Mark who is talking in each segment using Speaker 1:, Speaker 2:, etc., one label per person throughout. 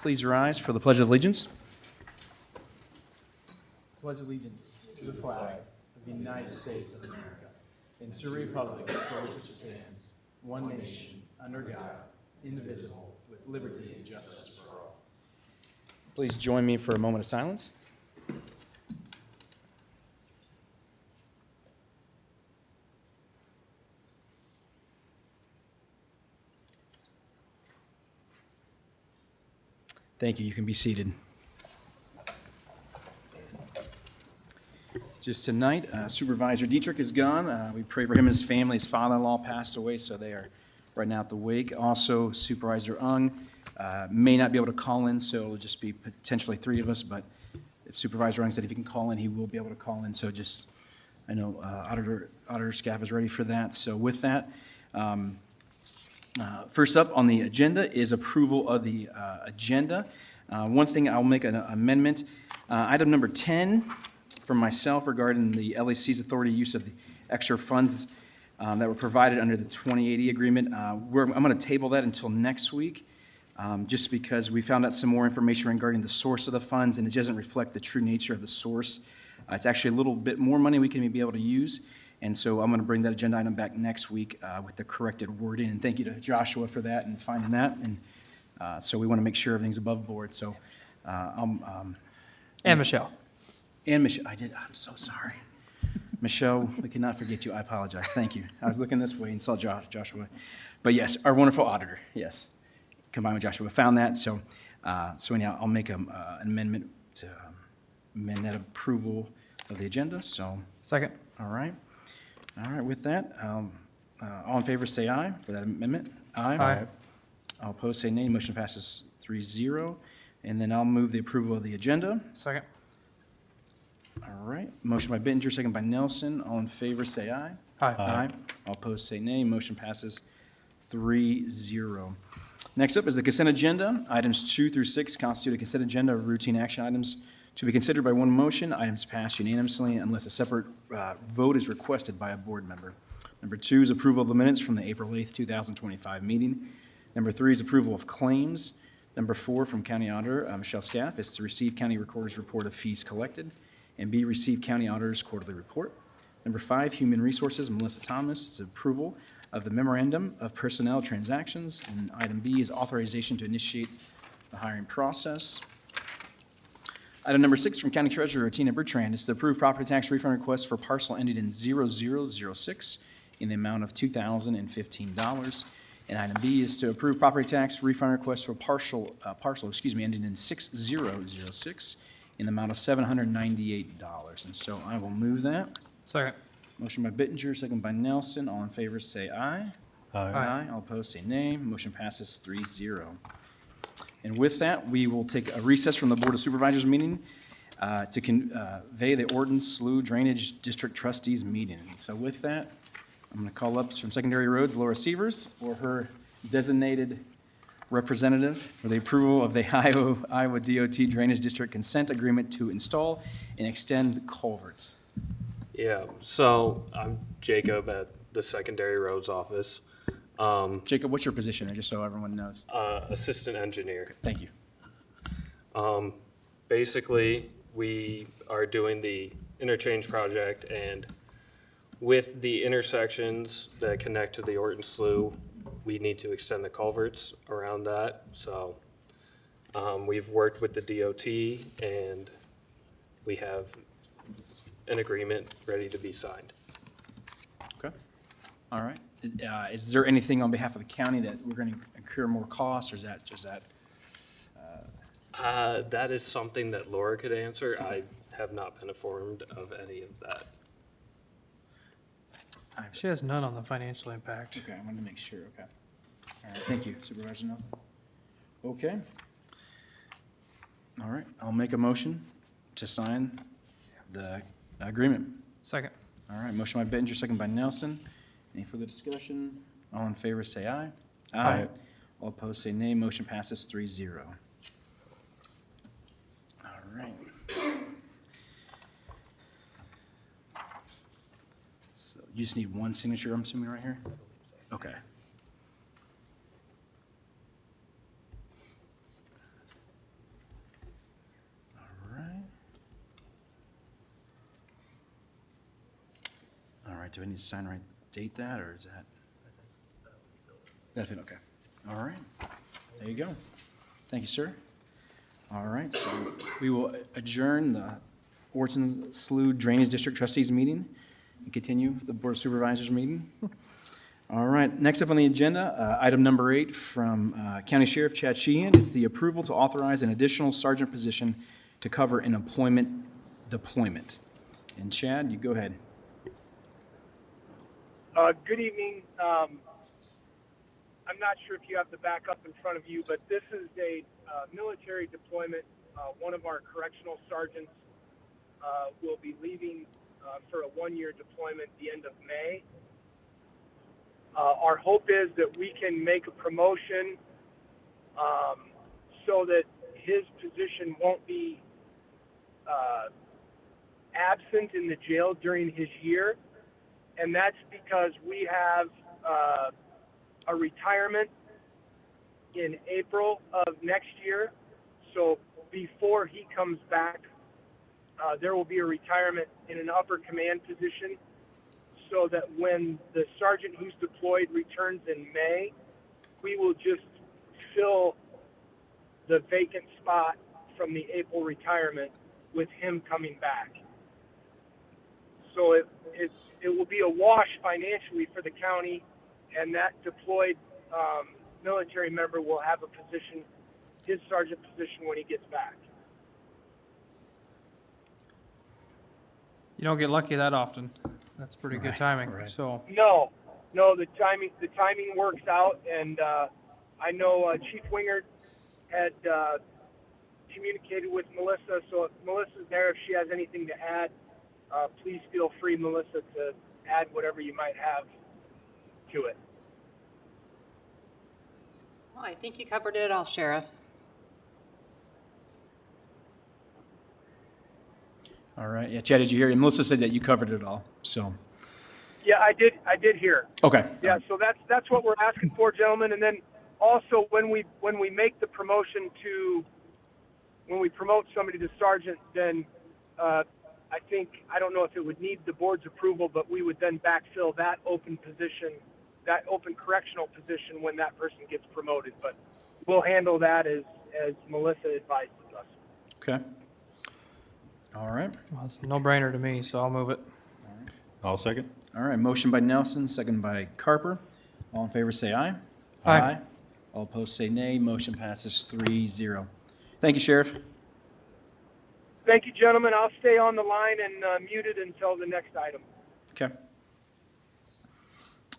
Speaker 1: please rise for the Pledge of Allegiance. Pledge allegiance to the flag of the United States of America and to the republic for which it stands, one nation, under God, indivisible, with liberty and justice for all. Please join me for a moment of silence. Thank you. You can be seated. Just tonight, Supervisor Dietrich is gone. We pray for him and his family. His father-in-law passed away, so they are right now at the wake. Also, Supervisor Ung may not be able to call in, so it'll just be potentially three of us, but if Supervisor Ung said if he can call in, he will be able to call in. So just, I know auditor staff is ready for that. So with that, first up on the agenda is approval of the agenda. One thing, I'll make an amendment. Item number 10 from myself regarding the LAC's authority use of the extra funds that were provided under the 2080 agreement. I'm going to table that until next week, just because we found out some more information regarding the source of the funds, and it doesn't reflect the true nature of the source. It's actually a little bit more money we can be able to use. And so I'm going to bring that agenda item back next week with the corrected wording. And thank you to Joshua for that and finding that. And so we want to make sure everything's above board. So,
Speaker 2: And Michelle.
Speaker 1: And Michelle, I'm so sorry. Michelle, we cannot forget you. I apologize. Thank you. I was looking this way and saw Joshua. But yes, our wonderful auditor, yes, combined with Joshua, found that. So anyhow, I'll make an amendment to amend that approval of the agenda. So,
Speaker 2: Second.
Speaker 1: all right. All right, with that, all in favor say aye for that amendment. Aye.
Speaker 2: Aye.
Speaker 1: All opposed say nay. Motion passes 3-0. And then I'll move the approval of the agenda.
Speaker 2: Second.
Speaker 1: All right. Motion by Bittinger, second by Nelson. All in favor say aye.
Speaker 2: Aye.
Speaker 1: All opposed say nay. Motion passes 3-0. Next up is the consent agenda. Items 2 through 6 constitute a consent agenda of routine action items to be considered by one motion. Items passed unanimously unless a separate vote is requested by a board member. Number 2 is approval of the minutes from the April 8th, 2025 meeting. Number 3 is approval of claims. Number 4 from County Auditor Michelle Scaff is to receive County Recorder's report of fees collected. And B, receive County Auditor's quarterly report. Number 5, Human Resources, Melissa Thomas, is approval of the memorandum of personnel transactions. And item B is authorization to initiate the hiring process. Item number 6 from County Treasurer Tina Bertrand is to approve property tax refund request for parcel ended in 0006 in the amount of $2,015. And item B is to approve property tax refund request for parcel ended in 6006 in the amount of $798. And so I will move that.
Speaker 2: Second.
Speaker 1: Motion by Bittinger, second by Nelson. All in favor say aye.
Speaker 2: Aye.
Speaker 1: All opposed say nay. Motion passes 3-0. And with that, we will take a recess from the Board of Supervisors meeting to convey the Ordnance Slough Drainage District Trustees meeting. So with that, I'm going to call up from Secondary Roads, Laura Sievers, or her designated representative for the approval of the Iowa DOT Drainage District Consent Agreement to install and extend culverts.
Speaker 3: Yeah, so I'm Jacob at the Secondary Roads Office.
Speaker 1: Jacob, what's your position, just so everyone knows?
Speaker 3: Assistant engineer.
Speaker 1: Thank you.
Speaker 3: Basically, we are doing the interchange project, and with the intersections that connect to the Orton Slough, we need to extend the culverts around that. So we've worked with the DOT, and we have an agreement ready to be signed.
Speaker 1: Okay. All right. Is there anything on behalf of the county that we're going to incur more costs, or is that just that?
Speaker 3: That is something that Laura could answer. I have not been informed of any of that.
Speaker 2: She has none on the financial impact.
Speaker 1: Okay, I wanted to make sure. Okay. All right. Thank you, Supervisor Null. Okay. All right. I'll make a motion to sign the agreement.
Speaker 2: Second.
Speaker 1: All right. Motion by Bittinger, second by Nelson. Any further discussion? All in favor say aye.
Speaker 2: Aye.
Speaker 1: All opposed say nay. Motion passes 3-0. All right. So you just need one signature, I'm assuming, right here? Okay. do I need to sign right date that, or is that? Benefit, okay. All right. There you go. Thank you, sir. All right, so we will adjourn the Orton Slough Drainage District Trustees meeting and continue the Board of Supervisors meeting. All right, next up on the agenda, item number 8 from County Sheriff Chad Sheehan. It's the approval to authorize an additional sergeant position to cover an employment deployment. And Chad, you go ahead.
Speaker 4: Good evening. I'm not sure if you have the backup in front of you, but this is a military deployment. One of our correctional sergeants will be leaving for a 1-year deployment at the end of May. Our hope is that we can make a promotion so that his position won't be absent in the jail during his year. And that's because we have a retirement in April of next year. So before he comes back, there will be a retirement in an upper command position, so that when the sergeant who's deployed returns in May, we will just fill the vacant spot from the April retirement with him coming back. So it will be a wash financially for the county, and that deployed military member will have a position, his sergeant position, when he gets back.
Speaker 2: You don't get lucky that often. That's pretty good
Speaker 1: Right,
Speaker 2: timing,
Speaker 1: right.
Speaker 2: so.
Speaker 4: No, the timing works out, and I know Chief Wingert had communicated with Melissa, so if Melissa's there, if she has anything to add, please feel free, Melissa, to add whatever you might have to it.
Speaker 5: Well, I think you covered it all, Sheriff.
Speaker 1: All right, yeah, Chad, did you hear? Melissa said that you covered it all, so.
Speaker 4: Yeah, I did hear.
Speaker 1: Okay.
Speaker 4: Yeah, so that's what we're asking for, gentlemen. And then also when we make the promotion when we promote somebody to sergeant, then I don't know if it would need the board's approval, but we would then backfill that open position, that open correctional position, when that person gets promoted. But we'll handle that as Melissa advises us.
Speaker 1: Okay. All right.
Speaker 2: Well, it's a no-brainer to me, so I'll move it.
Speaker 6: I'll second.
Speaker 1: All right, motion by Nelson, second by Carper. All in favor say aye.
Speaker 2: Aye.
Speaker 1: All opposed say nay. Motion passes 3-0. Thank you, Sheriff.
Speaker 4: Thank you, gentlemen. I'll stay on the line and muted until the next item.
Speaker 1: Okay.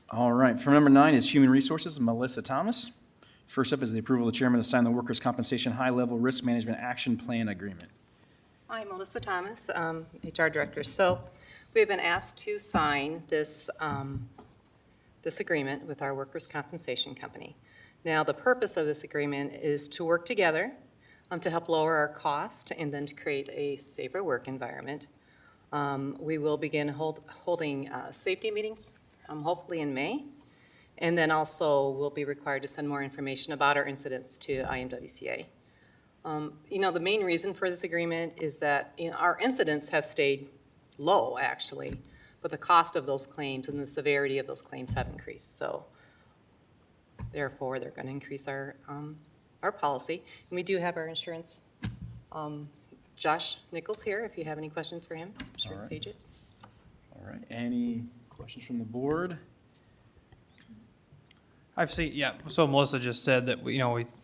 Speaker 1: All right, for number 9 is Human Resources, Melissa Thomas. First up is the approval of the chairman to sign the Workers' Compensation High-Level Risk Management Action Plan Agreement.
Speaker 5: Hi, Melissa Thomas, HR Director. So we have been asked to sign this, this agreement with our workers' compensation company. Now, the purpose of this agreement is to work together to help lower our cost and then to create a safer work environment. We will begin holding safety meetings, hopefully in May. And then also we'll be required to send more information about our incidents to IMWCA. The main reason for this agreement is that our incidents have stayed low, actually, but the cost of those claims and the severity of those claims have increased. So therefore, they're going to increase our policy. And we do have our insurance. Josh Nichols here, if you have any questions for him, insurance agent.
Speaker 1: All right, any questions from the board?
Speaker 2: I've seen, yeah, so Melissa just said that,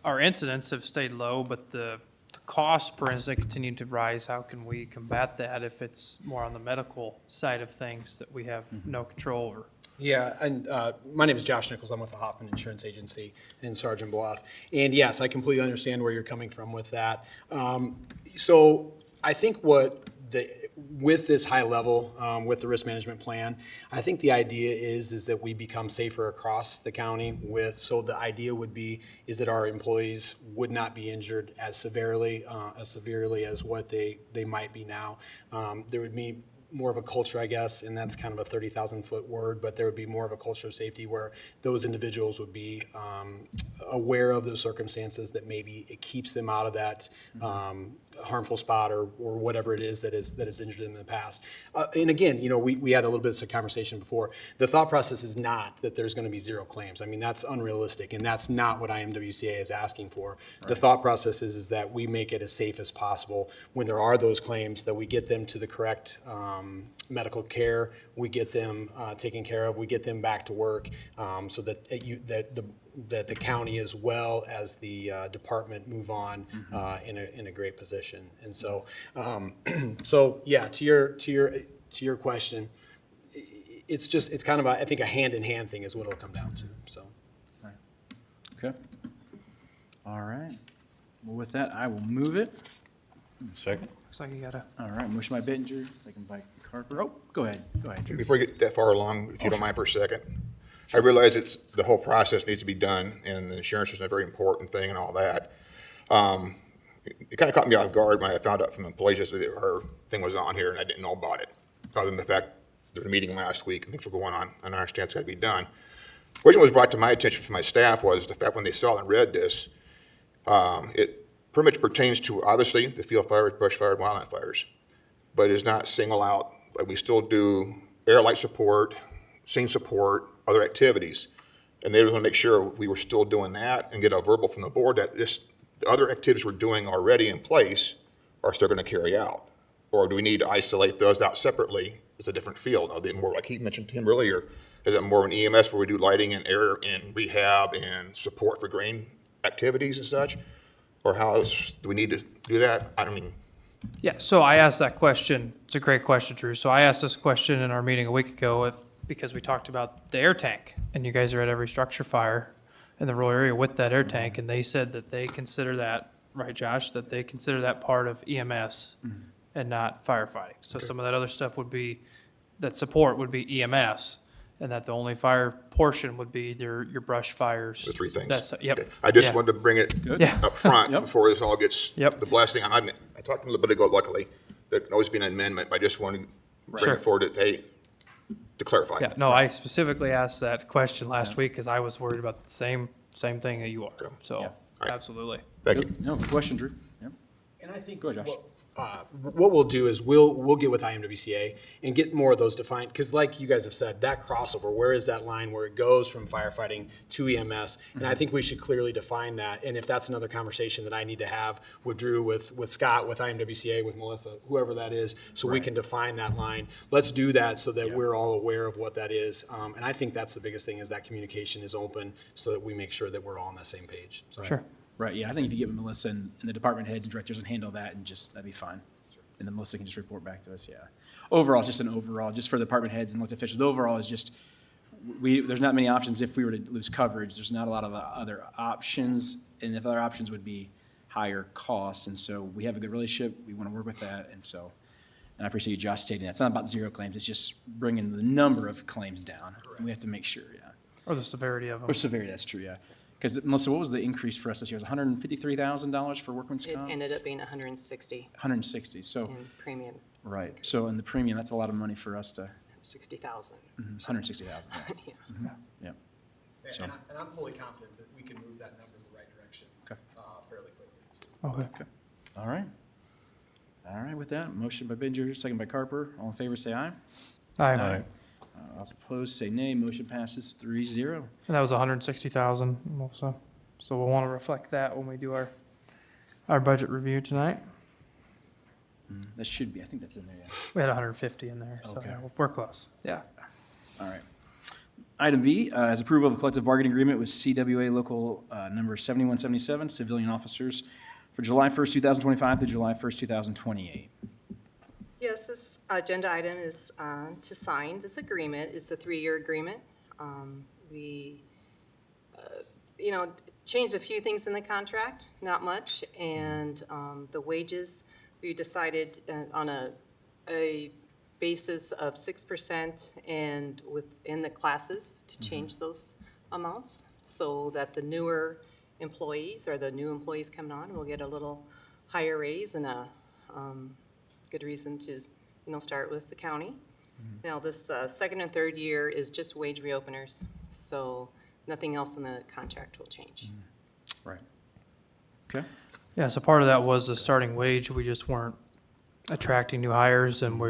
Speaker 2: our incidents have stayed low, but the cost per incident continue to rise. How can we combat that if it's more on the medical side of things that we have no control over?
Speaker 7: Yeah, and my name is Josh Nichols. I'm with the Hoffman Insurance Agency in Sergeant Bluff. And yes, I completely understand where you're coming from with that. So I think with this high level, with the risk management plan, I think the idea is that we become safer across the county so the idea would be is that our employees would not be injured as severely as what they might be now. There would be more of a culture, I guess, and that's kind of a 30,000-foot word, but there would be more of a culture of safety where those individuals would be aware of those circumstances that maybe it keeps them out of that harmful spot or whatever it is that has injured them in the past. And again, we had a little bit of a conversation before. The thought process is not that there's going to be zero claims. I mean, that's unrealistic, and that's not what IMWCA is asking for. Right. The thought process is that we make it as safe as possible. When there are those claims, that we get them to the correct medical care, we get them taken care of, we get them back to work, so that that the county as well as the department move on in a great position. And so, so yeah, to your question, it's kind of I think a hand-in-hand thing is what it'll come down to. So,
Speaker 1: Okay. All right. Well, with that, I will move it.
Speaker 6: Second.
Speaker 2: Looks like you got a,
Speaker 1: All right, motion by Bittinger, second by Carper. Oh, go ahead, Drew.
Speaker 6: Before you get that far along, if you don't mind for a second, I realize the whole process needs to be done, and the insurance is a very important thing and all that. It kind of caught me off guard when I found out from employees that her thing was on here and I didn't know about it, other than the fact there was a meeting last week and things were going on, and I understand it's got to be done. What was brought to my attention from my staff was the fact when they saw and read this, it pretty much pertains to, obviously, the field fires, brush fires, wildland fires, but it is not single out. Like we still do air light support, scene support, other activities. And they want to make sure we were still doing that and get a verbal from the board that the other activities we're doing already in place are still going to carry out. Or do we need to isolate those out separately as a different field? Are they more, like he mentioned to him earlier, is it more of an EMS where we do lighting and air and rehab and support for grain activities and such? Or how else do we need to do that? I don't mean.
Speaker 2: yeah, so I asked that question. It's a great question, Drew. So I asked this question in our meeting a week ago because we talked about the air tank, and you guys are at every structure fire in the rural area with that air tank, and they said that they consider that, right, Josh, that they consider that part of EMS and not firefighting. So some of that other stuff would be, that support would be EMS, and that the only fire portion would be your brush fires.
Speaker 6: The three things.
Speaker 2: Yep.
Speaker 6: Okay. I just
Speaker 2: Yeah.
Speaker 6: wanted to bring it
Speaker 2: Yeah.
Speaker 6: up front
Speaker 1: Yep.
Speaker 6: before this all gets
Speaker 2: Yep.
Speaker 6: the blessing. I talked a little bit ago, luckily, there can always be an amendment, but I just wanted to bring
Speaker 2: Sure.
Speaker 6: it forward to clarify.
Speaker 2: Yeah, no, I specifically asked that question last week because I was worried about the same thing that you are.
Speaker 6: Okay.
Speaker 2: So,
Speaker 1: Yeah.
Speaker 6: All right.
Speaker 2: absolutely.
Speaker 6: Thank you.
Speaker 1: No, good question, Drew. Yep.
Speaker 7: and I think
Speaker 1: Go ahead, Josh.
Speaker 7: what we'll do is we'll get with IMWCA and get more of those defined, because like you guys have said, that crossover, where is that line where it goes from firefighting to EMS? And I think we should clearly define that. And if that's another conversation that I need to have with Drew, with Scott, with IMWCA, with Melissa, whoever that is, so we can define that line. Let's do that so that we're all aware of what that is. And I think that's the biggest thing, is that communication is open so that we make sure that we're all on the same page. So.
Speaker 2: Sure.
Speaker 1: Right, yeah, I think if you get with Melissa and the department heads and directors and handle that, and that'd be fine. And then Melissa can just report back to us, yeah. Overall, it's just an overall, just for the department heads and elected officials, the overall is just, there's not many options if we were to lose coverage. There's not a lot of other options, and if other options would be higher costs, and so we have a good relationship, we want to work with that, and I appreciate you, Josh, stating that. It's not about zero claims, it's just bringing the number of claims down. And we have to make sure, yeah.
Speaker 2: Or the severity of them.
Speaker 1: Or severity, that's true, yeah. Because Melissa, what was the increase for us this year? It was $153,000 for workman's
Speaker 5: It
Speaker 1: comp?
Speaker 5: ended up being 160
Speaker 1: 160, so,
Speaker 5: in premium,
Speaker 1: right, so in the premium, that's a lot of money for us to,
Speaker 5: 60,000.
Speaker 1: 160,000,
Speaker 5: Yeah.
Speaker 1: yeah. So-
Speaker 7: And I'm fully confident that we can move that number in the right direction
Speaker 1: Okay.
Speaker 7: fairly quickly.
Speaker 2: Okay.
Speaker 1: All right. All right, with that, motion by Binger, second by Carper. All in favor, say aye.
Speaker 2: Aye.
Speaker 1: All opposed, say nay. Motion passes 3-0.
Speaker 2: And that was 160,000 also. So we'll want to reflect that when we do our budget review tonight.
Speaker 1: That should be, I think that's in there, yeah.
Speaker 2: We had 150 in there, so
Speaker 1: Okay.
Speaker 2: yeah, we're close. Yeah.
Speaker 1: All right. Item B is approval of the collective bargaining agreement with CWA Local Number 7177, civilian officers for July 1st, 2025 through July 1st, 2028.
Speaker 5: Yes, this agenda item is to sign this agreement. It's a 3-year agreement. We, changed a few things in the contract, not much, and the wages, we decided on a basis of 6% and within the classes to change those amounts so that the newer employees or the new employees coming on will get a little higher raise and a good reason to start with the county. Now, this second and third year is just wage reopeners, so nothing else in the contract will change.
Speaker 1: Right. Okay.
Speaker 2: Yeah, so part of that was the starting wage. We just weren't attracting new hires, and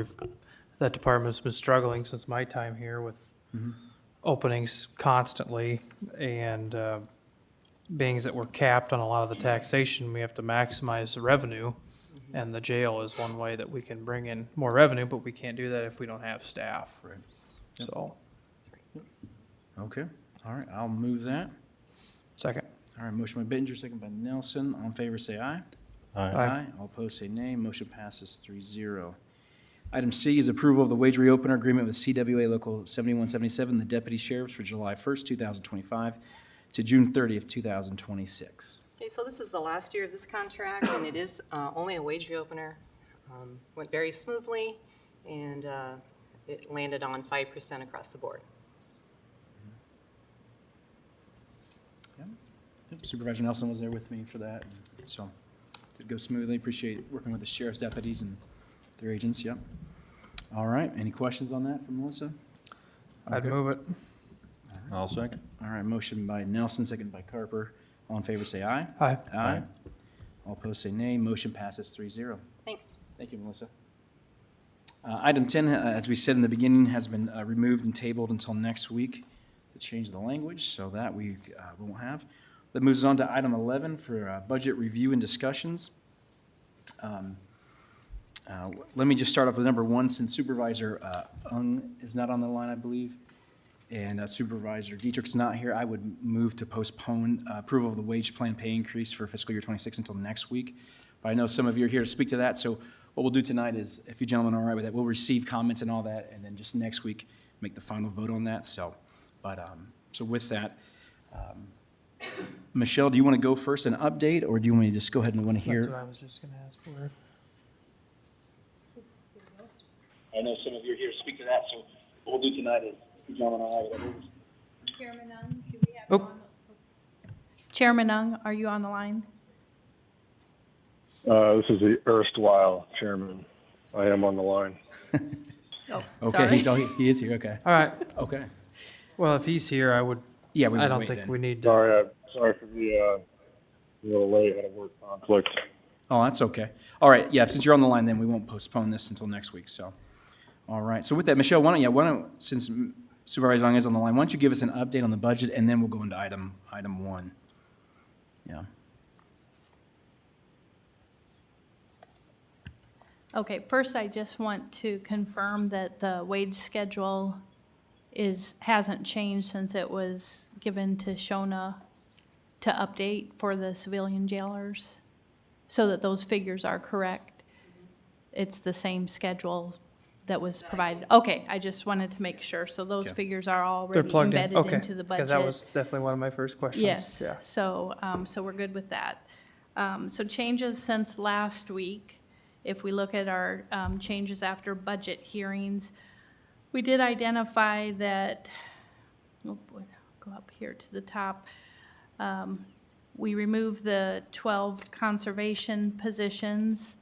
Speaker 2: that department's been struggling since my time here with openings constantly, and being that we're capped on a lot of the taxation, we have to maximize the revenue, and the jail is one way that we can bring in more revenue, but we can't do that if we don't have staff.
Speaker 1: Right.
Speaker 2: So,
Speaker 1: Okay. All right, I'll move that.
Speaker 2: second.
Speaker 1: All right, motion by Bittinger, second by Nelson. All in favor, say aye.
Speaker 2: Aye.
Speaker 1: All opposed, say nay. Motion passes 3-0. Item C is approval of the wage reopener agreement with CWA Local 7177, the deputy sheriffs for July 1st, 2025 to June 30th, 2026.
Speaker 5: Okay, so this is the last year of this contract, and it is only a wage reopener. Went very smoothly, and it landed on 5% across the board.
Speaker 1: Yep, Supervisor Nelson was there with me for that, and so did go smoothly. Appreciate working with the sheriff's deputies and their agents, yep. All right, any questions on that from Melissa?
Speaker 2: I'd
Speaker 1: Okay.
Speaker 2: move it.
Speaker 8: I'll second.
Speaker 1: All right, motion by Nelson, second by Carper. All in favor, say aye.
Speaker 2: Aye.
Speaker 1: Aye. All opposed, say nay. Motion passes 3-0.
Speaker 5: Thanks.
Speaker 1: Thank you, Melissa. Item 10, as we said in the beginning, has been removed and tabled until next week to change the language, so that we won't have. That moves us on to item 11 for budget review and discussions. Let me just start off with number 1, since Supervisor Ung is not on the line, I believe, and Supervisor Dietrich's not here, I would move to postpone approval of the wage plan pay increase for fiscal year 26 until next week. But I know some of you are here to speak to that, so what we'll do tonight is, if you gentlemen are all right with that, we'll receive comments and all that, and then just next week, make the final vote on that, so. But, so with that, Michelle, do you want to go first, an update, or do you want me to just go ahead and want to
Speaker 2: That's
Speaker 1: hear?
Speaker 2: what I was just gonna ask for.
Speaker 1: I know some of you are here to speak to that, so what we'll do tonight is, if you gentlemen are all right with that,
Speaker 9: Chairman Ung, do we have you on the? Chairman Ung, are you on the line?
Speaker 10: This is the erstwhile chairman. I am on the line.
Speaker 9: Oh,
Speaker 1: okay,
Speaker 9: sorry.
Speaker 1: he is here, okay,
Speaker 2: All right,
Speaker 1: okay.
Speaker 2: well, if he's here,
Speaker 1: Yeah, we
Speaker 2: I
Speaker 1: would
Speaker 2: don't
Speaker 1: wait
Speaker 2: think
Speaker 1: then.
Speaker 2: we need to.
Speaker 10: Sorry for the a little late. Had a work conflict.
Speaker 1: Oh, that's okay. All right, yeah, since you're on the line, then we won't postpone this until next week, so. All right, so with that, Michelle, why don't, since Supervisor Long is on the line, why don't you give us an update on the budget, and then we'll go into item 1. Yeah.
Speaker 9: Okay, first I just want to confirm that the wage schedule hasn't changed since it was given to Shona to update for the civilian jailers, so that those figures are correct. It's the same schedule that was provided. Okay, I just wanted to make sure, so those
Speaker 1: Okay.
Speaker 9: figures are
Speaker 2: They're
Speaker 9: already
Speaker 2: plugged in,
Speaker 9: embedded
Speaker 2: okay,
Speaker 9: into the budget.
Speaker 2: because that was definitely one of my first questions.
Speaker 9: Yes,
Speaker 2: Yeah.
Speaker 9: so we're good with that. So changes since last week, if we look at our changes after budget hearings, we did identify that, oh boy, go up here to the top. We removed the 12 conservation positions.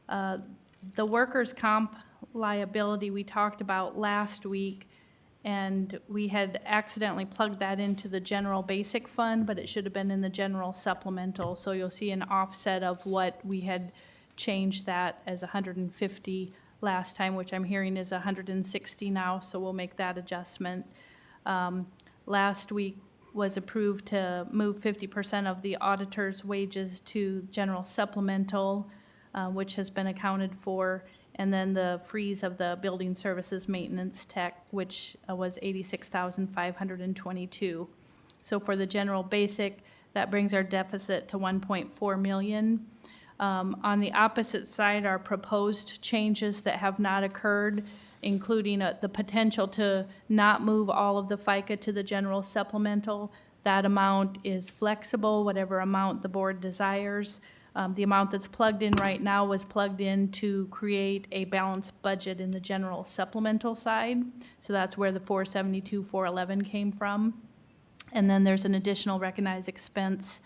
Speaker 9: The workers' comp liability we talked about last week, and we had accidentally plugged that into the general basic fund, but it should have been in the general supplemental. So you'll see an offset of what we had changed that as 150 last time, which I'm hearing is 160 now, so we'll make that adjustment. Last week was approved to move 50% of the auditor's wages to general supplemental, which has been accounted for, and then the freeze of the building services maintenance tech, which was 86,522. So for the general basic, that brings our deficit to 1.4 million. On the opposite side are proposed changes that have not occurred, including the potential to not move all of the FICA to the general supplemental. That amount is flexible, whatever amount the board desires. The amount that's plugged in right now was plugged in to create a balanced budget in the general supplemental side. So that's where the 472, 411 came from. And then there's an additional recognized expense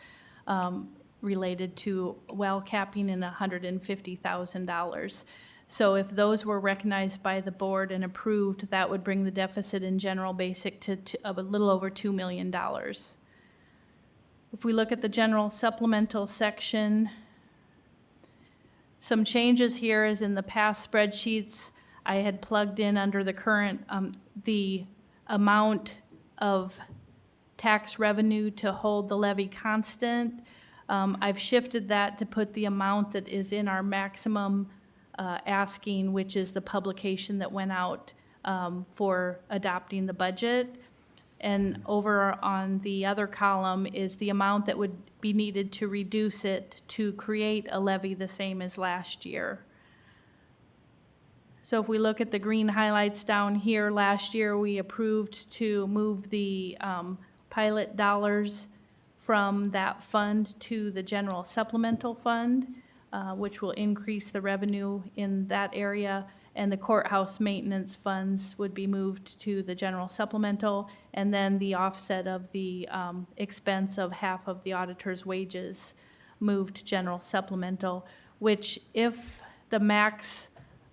Speaker 9: related to well capping in $150,000. So if those were recognized by the board and approved, that would bring the deficit in general basic to a little over $2 million. If we look at the general supplemental section, some changes here is in the past spreadsheets, I had plugged in under the current, the amount of tax revenue to hold the levy constant. I've shifted that to put the amount that is in our maximum asking, which is the publication that went out for adopting the budget. And over on the other column is the amount that would be needed to reduce it to create a levy the same as last year. So if we look at the green highlights down here, last year we approved to move the pilot dollars from that fund to the general supplemental fund, which will increase the revenue in that area. And the courthouse maintenance funds would be moved to the general supplemental, and then the offset of the expense of half of the auditor's wages moved to general supplemental, which if the max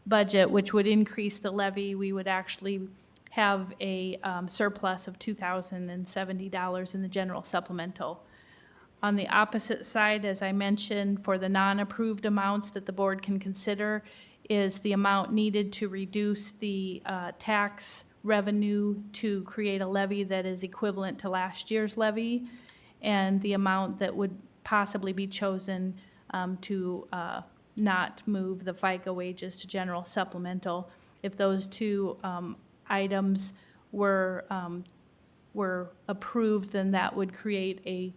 Speaker 9: budget, which would increase the levy, we would actually have a surplus of $2,070 in the general supplemental. On the opposite side, as I mentioned, for the non-approved amounts that the board can consider, is the amount needed to reduce the tax revenue to create a levy that is equivalent to last year's levy, and the amount that would possibly be chosen to not move the FICA wages to general supplemental. If those two items were approved, then that would create a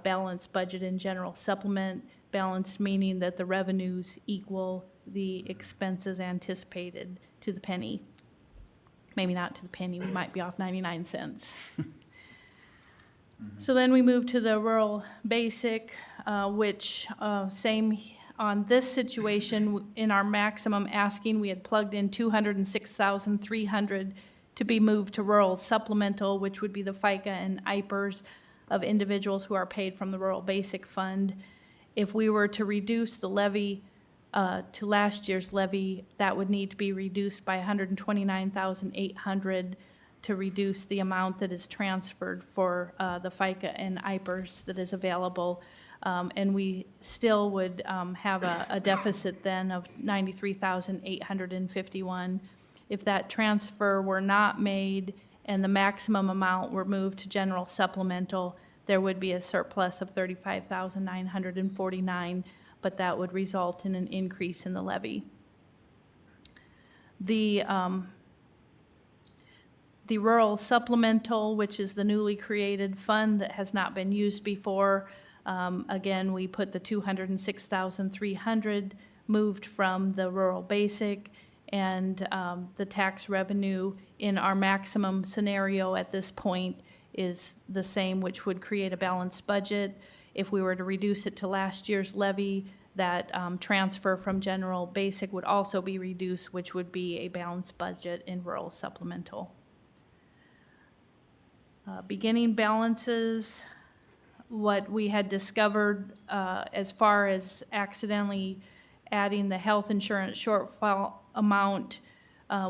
Speaker 9: balanced budget in general supplement. Balanced meaning that the revenues equal the expenses anticipated to the penny. Maybe not to the penny, we might be off 99 cents. So then we move to the rural basic, which same on this situation, in our maximum asking, we had plugged in $206,300 to be moved to rural supplemental, which would be the FICA and IPERS of individuals who are paid from the rural basic fund. If we were to reduce the levy to last year's levy, that would need to be reduced by $129,800 to reduce the amount that is transferred for the FICA and IPERS that is available. And we still would have a deficit then of $93,851. If that transfer were not made and the maximum amount were moved to general supplemental, there would be a surplus of $35,949, but that would result in an increase in the levy. The rural supplemental, which is the newly created fund that has not been used before, again, we put the $206,300 moved from the rural basic, and the tax revenue in our maximum scenario at this point is the same, which would create a balanced budget. If we were to reduce it to last year's levy, that transfer from general basic would also be reduced, which would be a balanced budget in rural supplemental. Beginning balances, what we had discovered as far as accidentally adding the health insurance shortfall amount,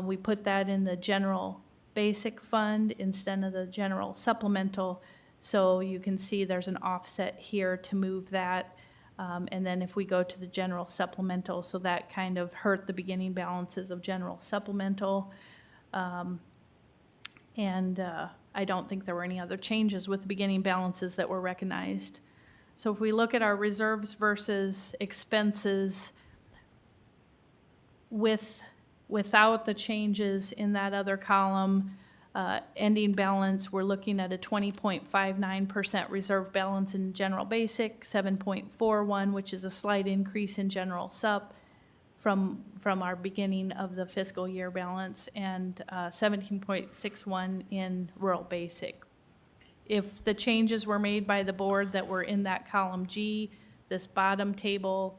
Speaker 9: we put that in the general basic fund instead of the general supplemental. So you can see there's an offset here to move that. And then if we go to the general supplemental, so that kind of hurt the beginning balances of general supplemental. I don't think there were any other changes with the beginning balances that were recognized. So if we look at our reserves versus expenses, without the changes in that other column, ending balance, we're looking at a 20.59% reserve balance in general basic, 7.41, which is a slight increase in general sup from our beginning of the fiscal year balance, and 17.61 in rural basic. If the changes were made by the board that were in that column G, this bottom table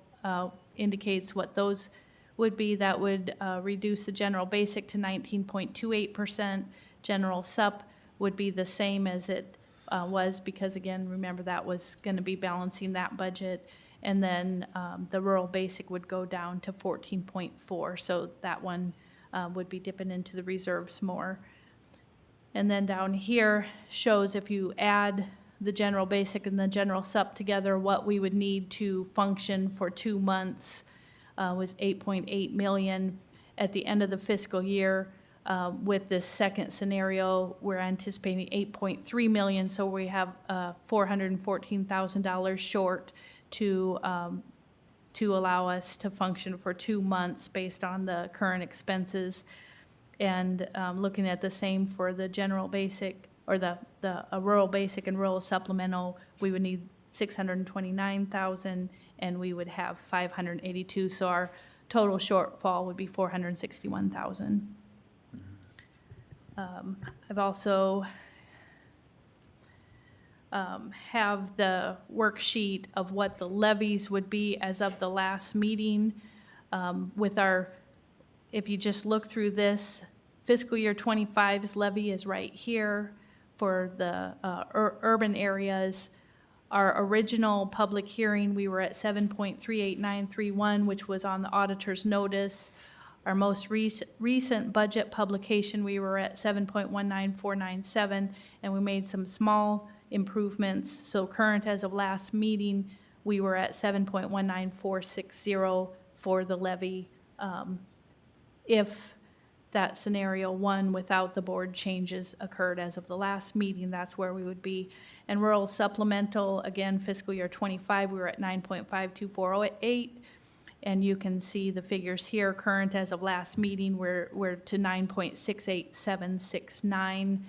Speaker 9: indicates what those would be. That would reduce the general basic to 19.28%. General sup would be the same as it was, because again, remember that was going to be balancing that budget. And then the rural basic would go down to 14.4, so that one would be dipping into the reserves more. And then down here shows if you add the general basic and the general sup together, what we would need to function for 2 months was 8.8 million. At the end of the fiscal year, with this second scenario, we're anticipating 8.3 million, so we have $414,000 short to allow us to function for 2 months based on the current expenses. And looking at the same for the general basic, or the rural basic and rural supplemental, we would need 629,000, and we would have 582, so our total shortfall would be 461,000. I've also have the worksheet of what the levies would be as of the last meeting. With our, if you just look through this, fiscal year 25's levy is right here for the urban areas. Our original public hearing, we were at 7.38931, which was on the auditor's notice. Our most recent budget publication, we were at 7.19497, and we made some small improvements. So current as of last meeting, we were at 7.19460 for the levy. If that scenario one without the board changes occurred as of the last meeting, that's where we would be. And rural supplemental, again, fiscal year 25, we were at 9.52408. And you can see the figures here, current as of last meeting, we're to 9.68769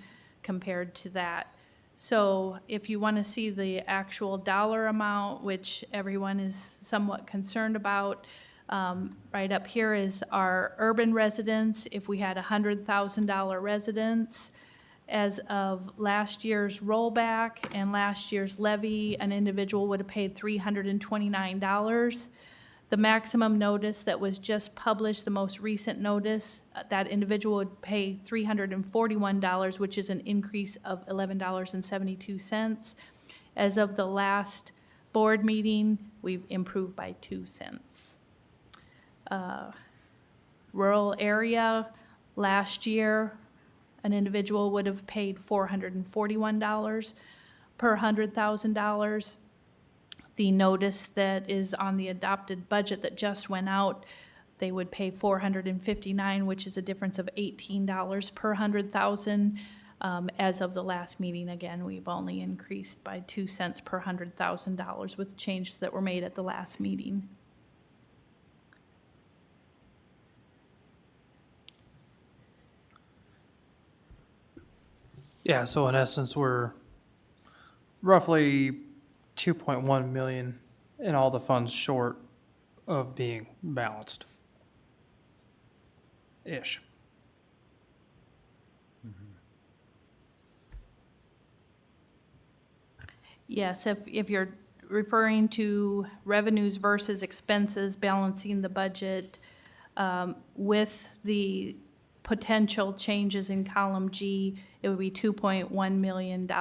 Speaker 9: compared to that. So if you want to see the actual dollar amount, which everyone is somewhat concerned about, right up here is our urban residents. If we had $100,000 residents, as of last year's rollback and last year's levy, an individual would have paid $329. The maximum notice that was just published, the most recent notice, that individual would pay $341, which is an increase of $11.72. As of the last board meeting, we've improved by 2 cents. Rural area, last year, an individual would have paid $441 per $100,000. The notice that is on the adopted budget that just went out, they would pay $459, which is a difference of $18 per 100,000. As of the last meeting, again, we've only increased by 2 cents per $100,000 with changes that were made at the last meeting.
Speaker 2: Yeah, so in essence, we're roughly 2.1 million in all the funds short of being balanced. Ish.
Speaker 9: Yes, if you're referring to revenues versus expenses, balancing the budget, with the potential changes in column G, it would be $2.1 million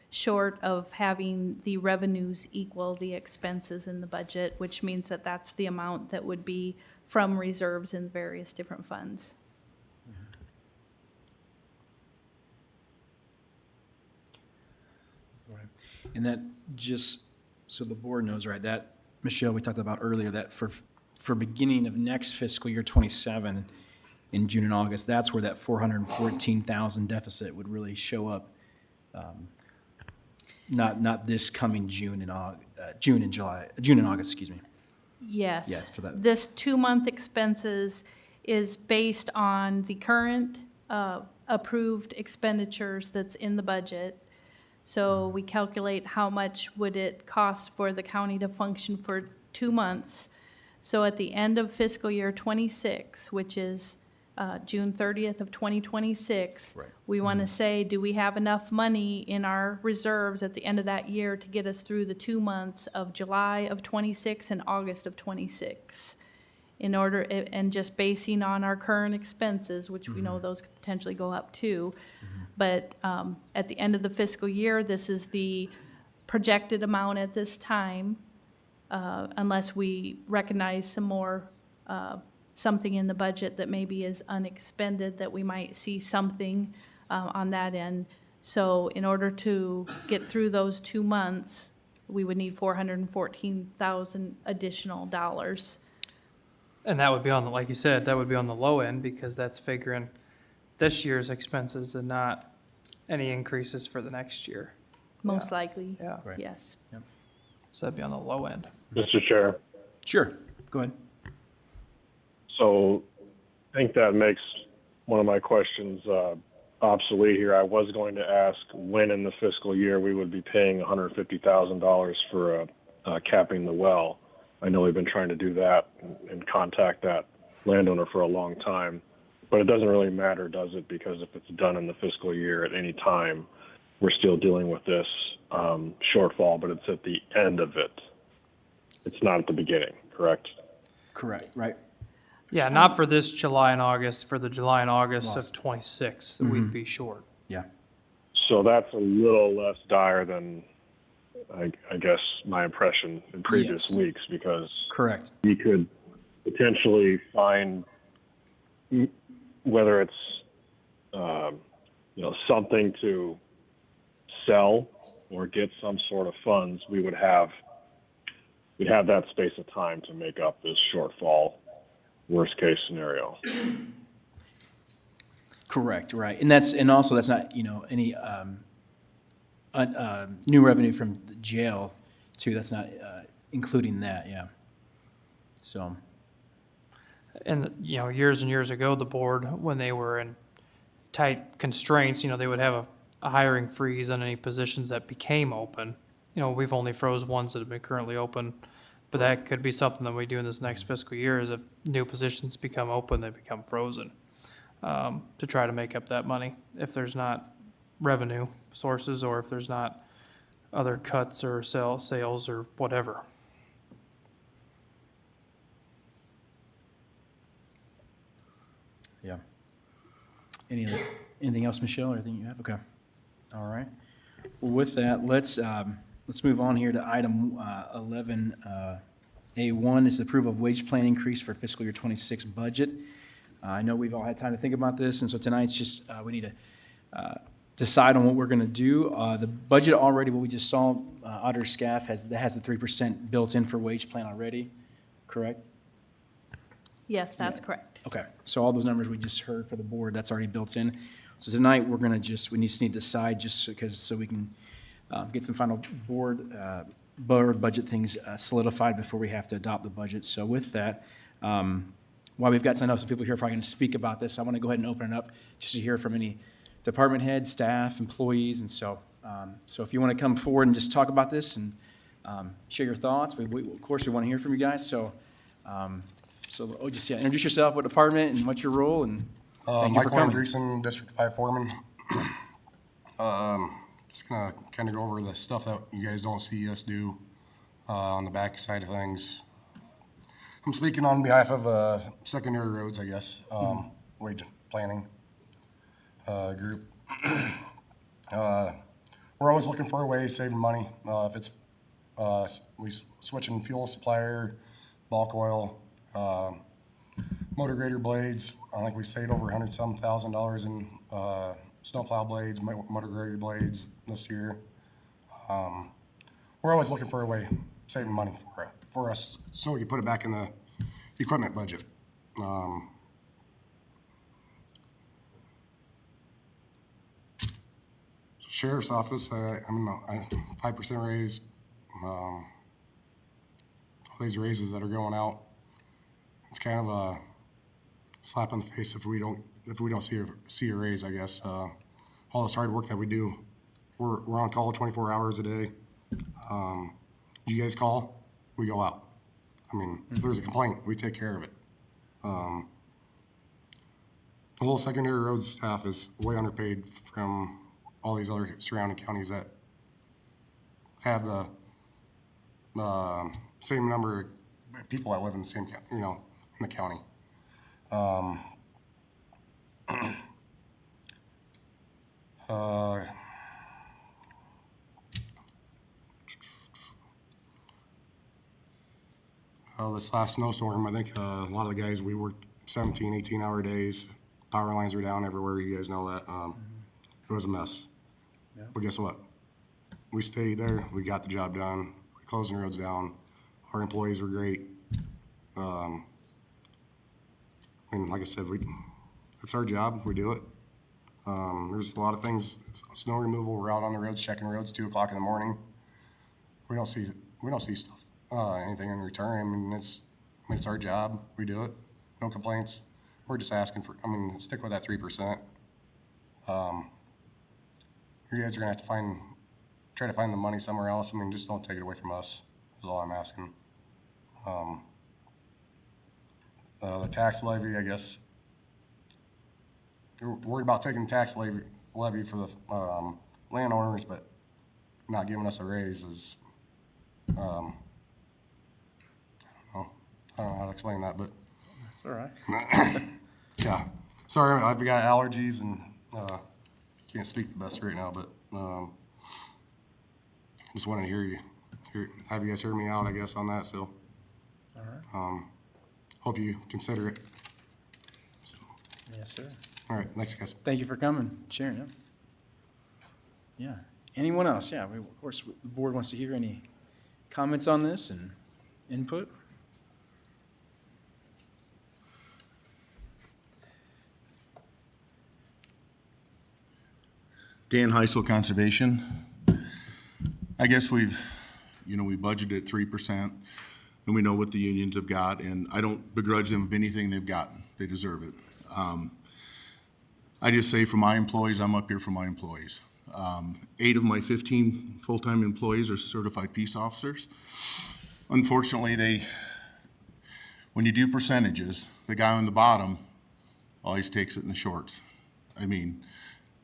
Speaker 9: short of having the revenues equal the expenses in the budget, which means that that's the amount that would be from reserves in various different funds.
Speaker 1: And that, just so the board knows, right, that, Michelle, we talked about earlier, that for beginning of next fiscal year 27, in June and August, that's where that 414,000 deficit would really show up. Not this coming June and August, excuse me.
Speaker 9: Yes.
Speaker 1: Yes, for that.
Speaker 9: This 2-month expenses is based on the current approved expenditures that's in the budget. So we calculate how much would it cost for the county to function for 2 months. So at the end of fiscal year 26, which is June 30th of 2026,
Speaker 1: Right.
Speaker 9: we want to say, do we have enough money in our reserves at the end of that year to get us through the 2 months of July of 26 and August of 26? In order, and just basing on our current expenses, which we know those could potentially go up too. But at the end of the fiscal year, this is the projected amount at this time. unless we recognize some more, something in the budget that maybe is unexpended, that we might see something on that end. So in order to get through those 2 months, we would need 414,000 additional dollars.
Speaker 2: And that would be on the, like you said, that would be on the low end because that's figuring this year's expenses and not any increases for the next year.
Speaker 9: Most likely,
Speaker 2: Yeah.
Speaker 1: Right.
Speaker 9: yes.
Speaker 2: So that'd be on the low end.
Speaker 10: Mr. Chair,
Speaker 1: Sure, go ahead.
Speaker 10: so I think that makes one of my questions obsolete here. I was going to ask when in the fiscal year we would be paying $150,000 for capping the well. I know we've been trying to do that and contact that landowner for a long time, but it doesn't really matter, does it? Because if it's done in the fiscal year at any time, we're still dealing with this shortfall, but it's at the end of it. It's not at the beginning, correct?
Speaker 1: Correct, right.
Speaker 2: Yeah, not for this July and August, for the July and August
Speaker 1: Lost.
Speaker 2: of '26, that we'd be short.
Speaker 1: Yeah,
Speaker 10: So that's a little less dire than, I guess, my impression in previous
Speaker 1: Yes.
Speaker 10: weeks, because
Speaker 1: correct.
Speaker 10: you could potentially find, whether it's something to sell or get some sort of funds, we'd have that space of time to make up this shortfall, worst case scenario.
Speaker 1: Correct, right. And also that's not, any new revenue from the jail too. That's not including that, yeah. So,
Speaker 2: And, years and years ago, the board, when they were in tight constraints, they would have a hiring freeze on any positions that became open. We've only froze ones that have been currently open, but that could be something that we do in this next fiscal year is if new positions become open, they become frozen, to try to make up that money if there's not revenue sources or if there's not other cuts or sales or whatever.
Speaker 1: yeah. Anything else, Michelle, or anything you have? Okay. All right. Well, with that, let's move on here to item 11A1 is the approval of wage plan increase for fiscal year 26 budget. I know we've all had time to think about this, and so tonight's just, we need to decide on what we're going to do. The budget already, what we just saw, auditor staff has the 3% built in for wage plan already, correct?
Speaker 9: Yes, that's correct.
Speaker 1: Okay, so all those numbers we just heard for the board, that's already built in. So tonight, we're gonna we just need to decide just because, so we can get some final board budget things solidified before we have to adopt the budget. So with that, while we've got, I know some people here are probably gonna speak about this, I wanna go ahead and open it up just to hear from any department heads, staff, employees, and so if you wanna come forward and just talk about this and share your thoughts, of course, we wanna hear from you guys, so introduce yourself, what department and what's your role, and thank you for
Speaker 11: Michael
Speaker 1: coming.
Speaker 11: Andreessen, District 5 Foreman. Just gonna kind of go over the stuff that you guys don't see us do on the back side of things. I'm speaking on behalf of secondary roads, I guess, wage planning group. We're always looking for a way of saving money. If it's we switching fuel supplier, bulk oil, motor grader blades. I think we saved over $100,000 in snowplow blades, motor grader blades this year. We're always looking for a way of saving money for us, so we can put it back in the equipment budget. Sheriff's office, 5% raise. All these raises that are going out, it's kind of a slap in the face if we don't see a raise, I guess. All this hard work that we do, we're on call 24 hours a day. You guys call, we go out. If there's a complaint, we take care of it. The whole secondary road staff is way underpaid from all these other surrounding counties that have the same number of people that live in the same, in the county. This last snowstorm, I think a lot of the guys, we worked 17, 18-hour days. Power lines were down everywhere. You guys know that. It was a mess.
Speaker 1: Yeah.
Speaker 11: But guess what? We stayed there. We got the job done. We closed the roads down. Our employees were great. And like I said, it's our job. We do it. There's a lot of things. Snow removal. We're out on the roads, checking roads, 2 o'clock in the morning. We don't see stuff, anything in return. I mean, it's our job. We do it. No complaints. We're just asking for, stick with that 3%. You guys are gonna have to try to find the money somewhere else. Just don't take it away from us, is all I'm asking. The tax levy, I guess, we're worried about taking the tax levy for the landowners, but not giving us a raise is, I don't know how to explain that, but
Speaker 1: That's all right.
Speaker 11: yeah. Sorry, I've got allergies and can't speak the best right now, but just wanted to have you guys hear me out, I guess, on that. So,
Speaker 1: All right.
Speaker 11: hope you consider it.
Speaker 1: Yes, sir.
Speaker 11: All right, thanks, guys.
Speaker 1: Thank you for coming, sharing it. Yeah. Anyone else? Yeah, of course, the board wants to hear any comments on this and input.
Speaker 12: Dan Heisel, Conservation. I guess we budgeted 3%, and we know what the unions have got, and I don't begrudge them of anything they've gotten. They deserve it. I just say for my employees, I'm up here for my employees. 8 of my 15 full-time employees are certified peace officers. Unfortunately, when you do percentages, the guy on the bottom always takes it in the shorts.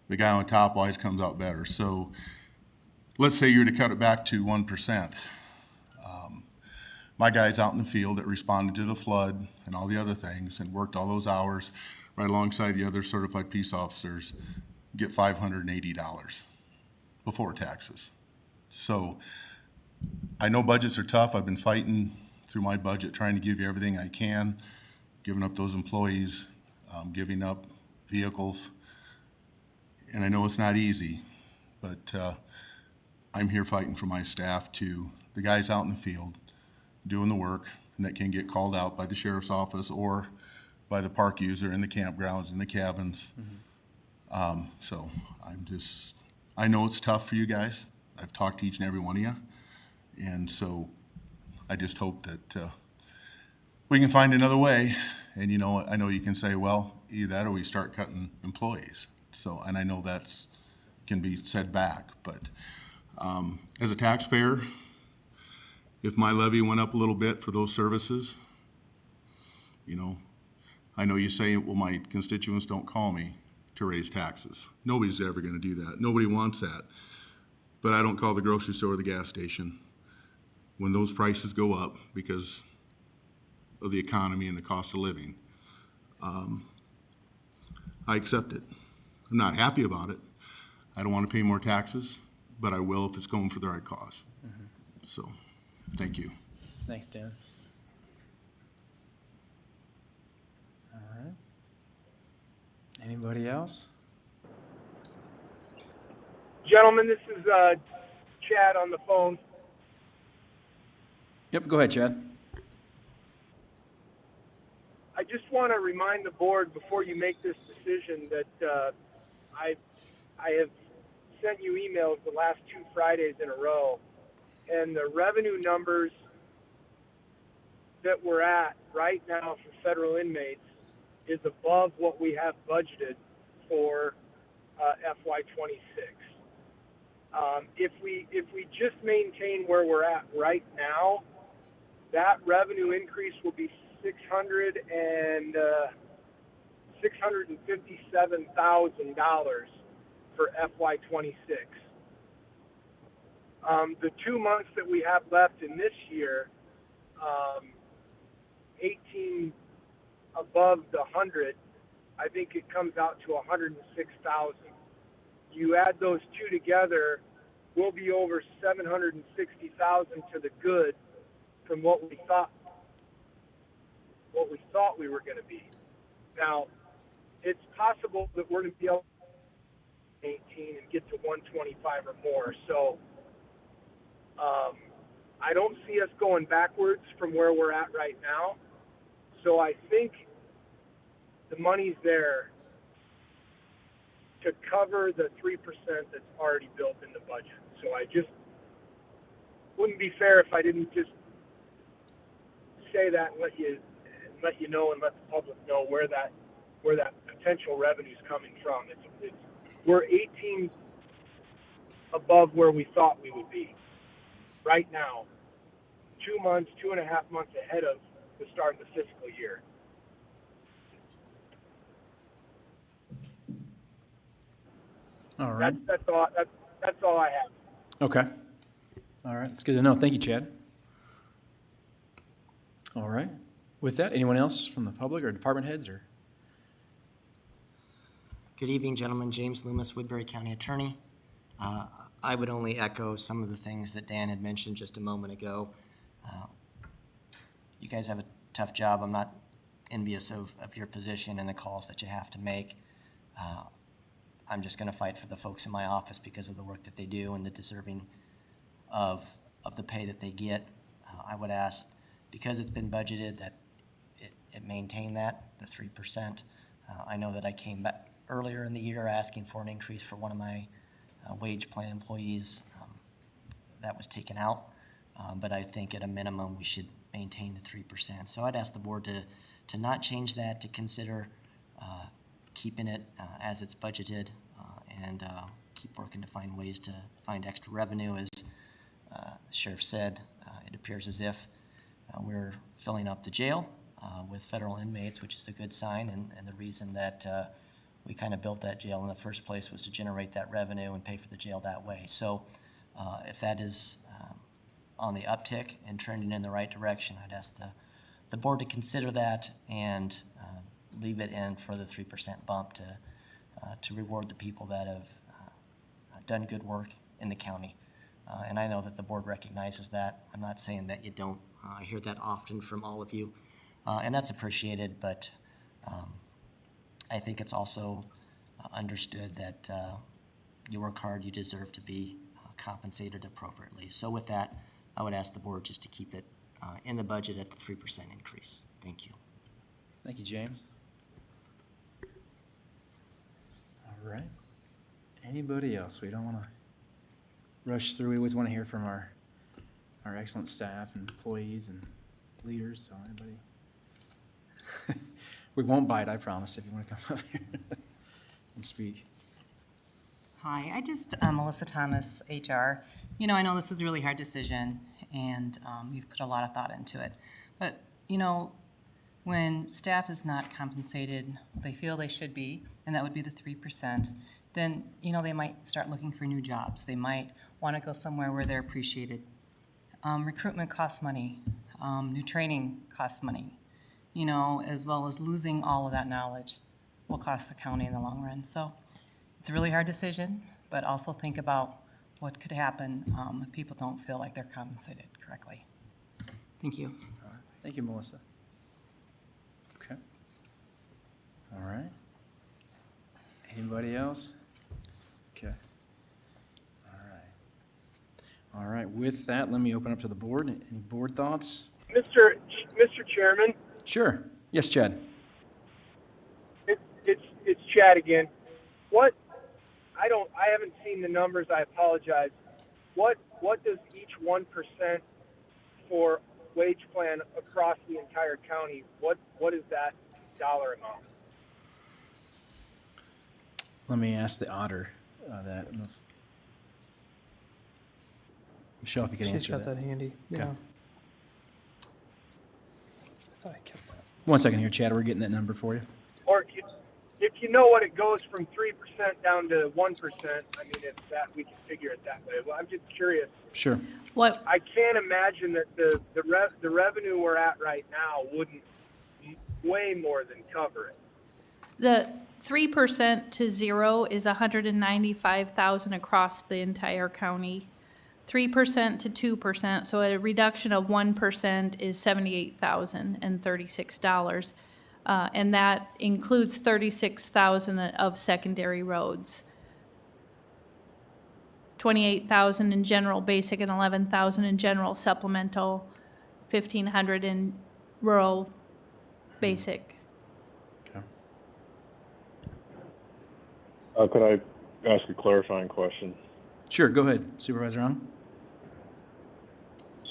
Speaker 12: The guy on top always comes out better. So let's say you're to cut it back to 1%. My guys out in the field that responded to the flood and all the other things and worked all those hours right alongside the other certified peace officers get $580 before taxes. So I know budgets are tough. I've been fighting through my budget, trying to give you everything I can, giving up those employees, giving up vehicles. And I know it's not easy, but I'm here fighting for my staff the guys out in the field doing the work and that can get called out by the sheriff's office or by the park user in the campgrounds, in the cabins. So I know it's tough for you guys. I've talked to each and every one of you. And so I just hope that we can find another way. And I know you can say, well, either that or we start cutting employees. So, and I know that's can be said back, but as a taxpayer, if my levy went up a little bit for those services, I know you say, well, my constituents don't call me to raise taxes. Nobody's ever going to do that. Nobody wants that. But I don't call the grocery store or the gas station when those prices go up because of the economy and the cost of living. I accept it. I'm not happy about it. I don't want to pay more taxes, but I will if it's going for the right cause. So, thank you.
Speaker 1: Thanks, Dan. All right. Anybody else?
Speaker 4: Gentlemen, this is Chad on the phone.
Speaker 1: Yep, go ahead, Chad.
Speaker 4: I just want to remind the board before you make this decision that I have sent you emails the last 2 Fridays in a row, and the revenue numbers that we're at right now for federal inmates is above what we have budgeted for FY26. If we just maintain where we're at right now, that revenue increase will be $657,000 for FY26. The 2 months that we have left in this year, 18 above the 100, I think it comes out to 106,000. You add those two together, we'll be over 760,000 to the good from what we thought thought we were going to be. Now, it's possible that we're going to be able to 18 and get to 125 or more. So I don't see us going backwards from where we're at right now. So I think the money's there to cover the 3% that's already built in the budget. So I just wouldn't be fair if I didn't just say that and let you know and let the public know where that potential revenue is coming from. We're 18 above where we thought we would be right now, 2.5 months ahead of the start of the fiscal year.
Speaker 1: All right.
Speaker 4: That's all I have.
Speaker 1: Okay. All right. It's good to know. Thank you, Chad. All right. With that, anyone else from the public or department heads or?
Speaker 13: Good evening, gentlemen. James Loomis, Woodbury County Attorney. I would only echo some of the things that Dan had mentioned just a moment ago. You guys have a tough job. I'm not envious of your position and the calls that you have to make. I'm just going to fight for the folks in my office because of the work that they do and the deserving of the pay that they get. I would ask, because it's been budgeted, that it maintain that, the 3%. I know that I came back earlier in the year asking for an increase for one of my wage plan employees. That was taken out, but I think at a minimum we should maintain the 3%. So I'd ask the board to not change that, to consider keeping it as it's budgeted, and keep working to find ways to find extra revenue. As the sheriff said, it appears as if we're filling up the jail with federal inmates, which is a good sign, and the reason that we kind of built that jail in the first place was to generate that revenue and pay for the jail that way. So if that is on the uptick and trending in the right direction, I'd ask the board to consider that and leave it in for the 3% bump to reward the people that have done good work in the county. And I know that the board recognizes that. I'm not saying that you don't. I hear that often from all of you, and that's appreciated, but I think it's also understood that you work hard, you deserve to be compensated appropriately. So with that, I would ask the board just to keep it in the budget at the 3% increase. Thank you.
Speaker 1: Thank you, James. All right. Anybody else? We don't want to rush through. We always want to hear from our excellent staff and employees and leaders. So anybody? We won't bite, I promise, if you want to come up here and speak.
Speaker 5: Hi, Melissa Thomas, HR. I know this is a really hard decision, and you've put a lot of thought into it. But, when staff is not compensated what they feel they should be, and that would be the 3%, then, they might start looking for new jobs. They might want to go somewhere where they're appreciated. Recruitment costs money. New training costs money. As well as losing all of that knowledge will cost the county in the long run. So it's a really hard decision, but also think about what could happen if people don't feel like they're compensated correctly. Thank you.
Speaker 1: All right. Thank you, Melissa. Okay. All right. Anybody else? Okay. All right. With that, let me open up to the board. Any board thoughts?
Speaker 4: Mr. Chairman.
Speaker 1: Sure. Yes, Chad.
Speaker 4: It's Chad again. I haven't seen the numbers. I apologize. What does each 1% for wage plan across the entire county? What is that dollar amount?
Speaker 1: Let me ask the auditor that. I don't know if- Michelle, if you could
Speaker 2: She's
Speaker 1: answer
Speaker 2: got
Speaker 1: that.
Speaker 2: that handy.
Speaker 1: Okay.
Speaker 2: Yeah. I thought I kept that.
Speaker 1: 1 second here, Chad. We're getting that number for you.
Speaker 4: Or if you know what it goes from 3% down to 1%, I mean, it's that we can figure it that way. Well, I'm just curious.
Speaker 1: Sure.
Speaker 9: What,
Speaker 4: I can't imagine that the revenue we're at right now wouldn't way more than cover it.
Speaker 9: the 3% to 0 is 195,000 across the entire county. 3% to 2%, so a reduction of 1% is $78,036. And that includes $36,000 of secondary roads. $28,000 in general basic and $11,000 in general supplemental, $1,500 in rural basic.
Speaker 10: Could I ask a clarifying question?
Speaker 1: Sure, go ahead, Supervisor Young.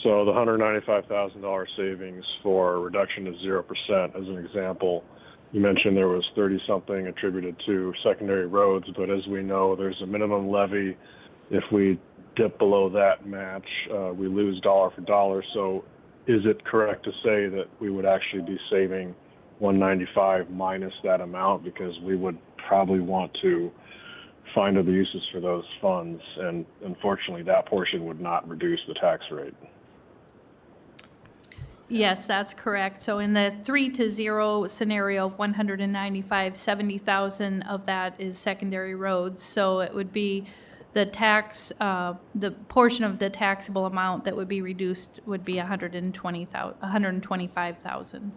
Speaker 10: So the $195,000 savings for a reduction of 0%, as an example, you mentioned there was 30-something attributed to secondary roads, but as we know, there's a minimum levy. If we dip below that match, we lose dollar for dollar. So is it correct to say that we would actually be saving 195 minus that amount, because we would probably want to find other uses for those funds, and unfortunately that portion would not reduce the tax rate?
Speaker 9: Yes, that's correct. So in the 3 to 0 scenario of 195, 70,000 of that is secondary roads. So it would be the tax, the portion of the taxable amount that would be reduced would be 125,000.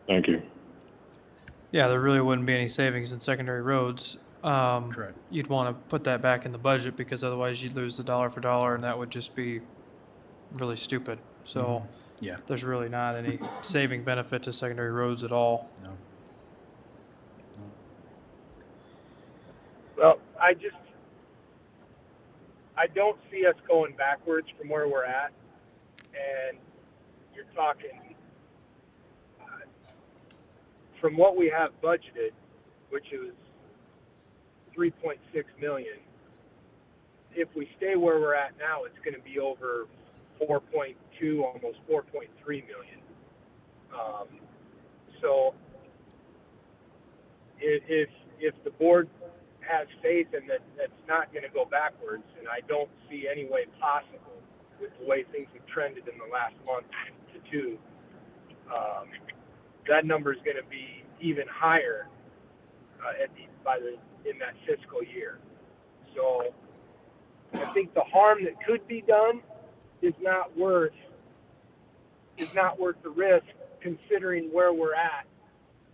Speaker 10: Thank you.
Speaker 2: Yeah, there really wouldn't be any savings in secondary roads.
Speaker 1: Correct.
Speaker 2: You'd want to put that back in the budget, because otherwise you'd lose the dollar for dollar, and that would just be really stupid. So
Speaker 1: Yeah.
Speaker 2: there's really not any saving benefit to secondary roads at all.
Speaker 1: No.
Speaker 4: Well, I don't see us going backwards from where we're at, and you're talking, from what we have budgeted, which is $3.6 million, if we stay where we're at now, it's going to be over 4.2, almost 4.3 million. So if the board has faith in that, that's not going to go backwards, and I don't see any way possible with the way things have trended in the last month to two, that number is going to be even higher in that fiscal year. So I think the harm that could be done is not worth the risk, considering where we're at.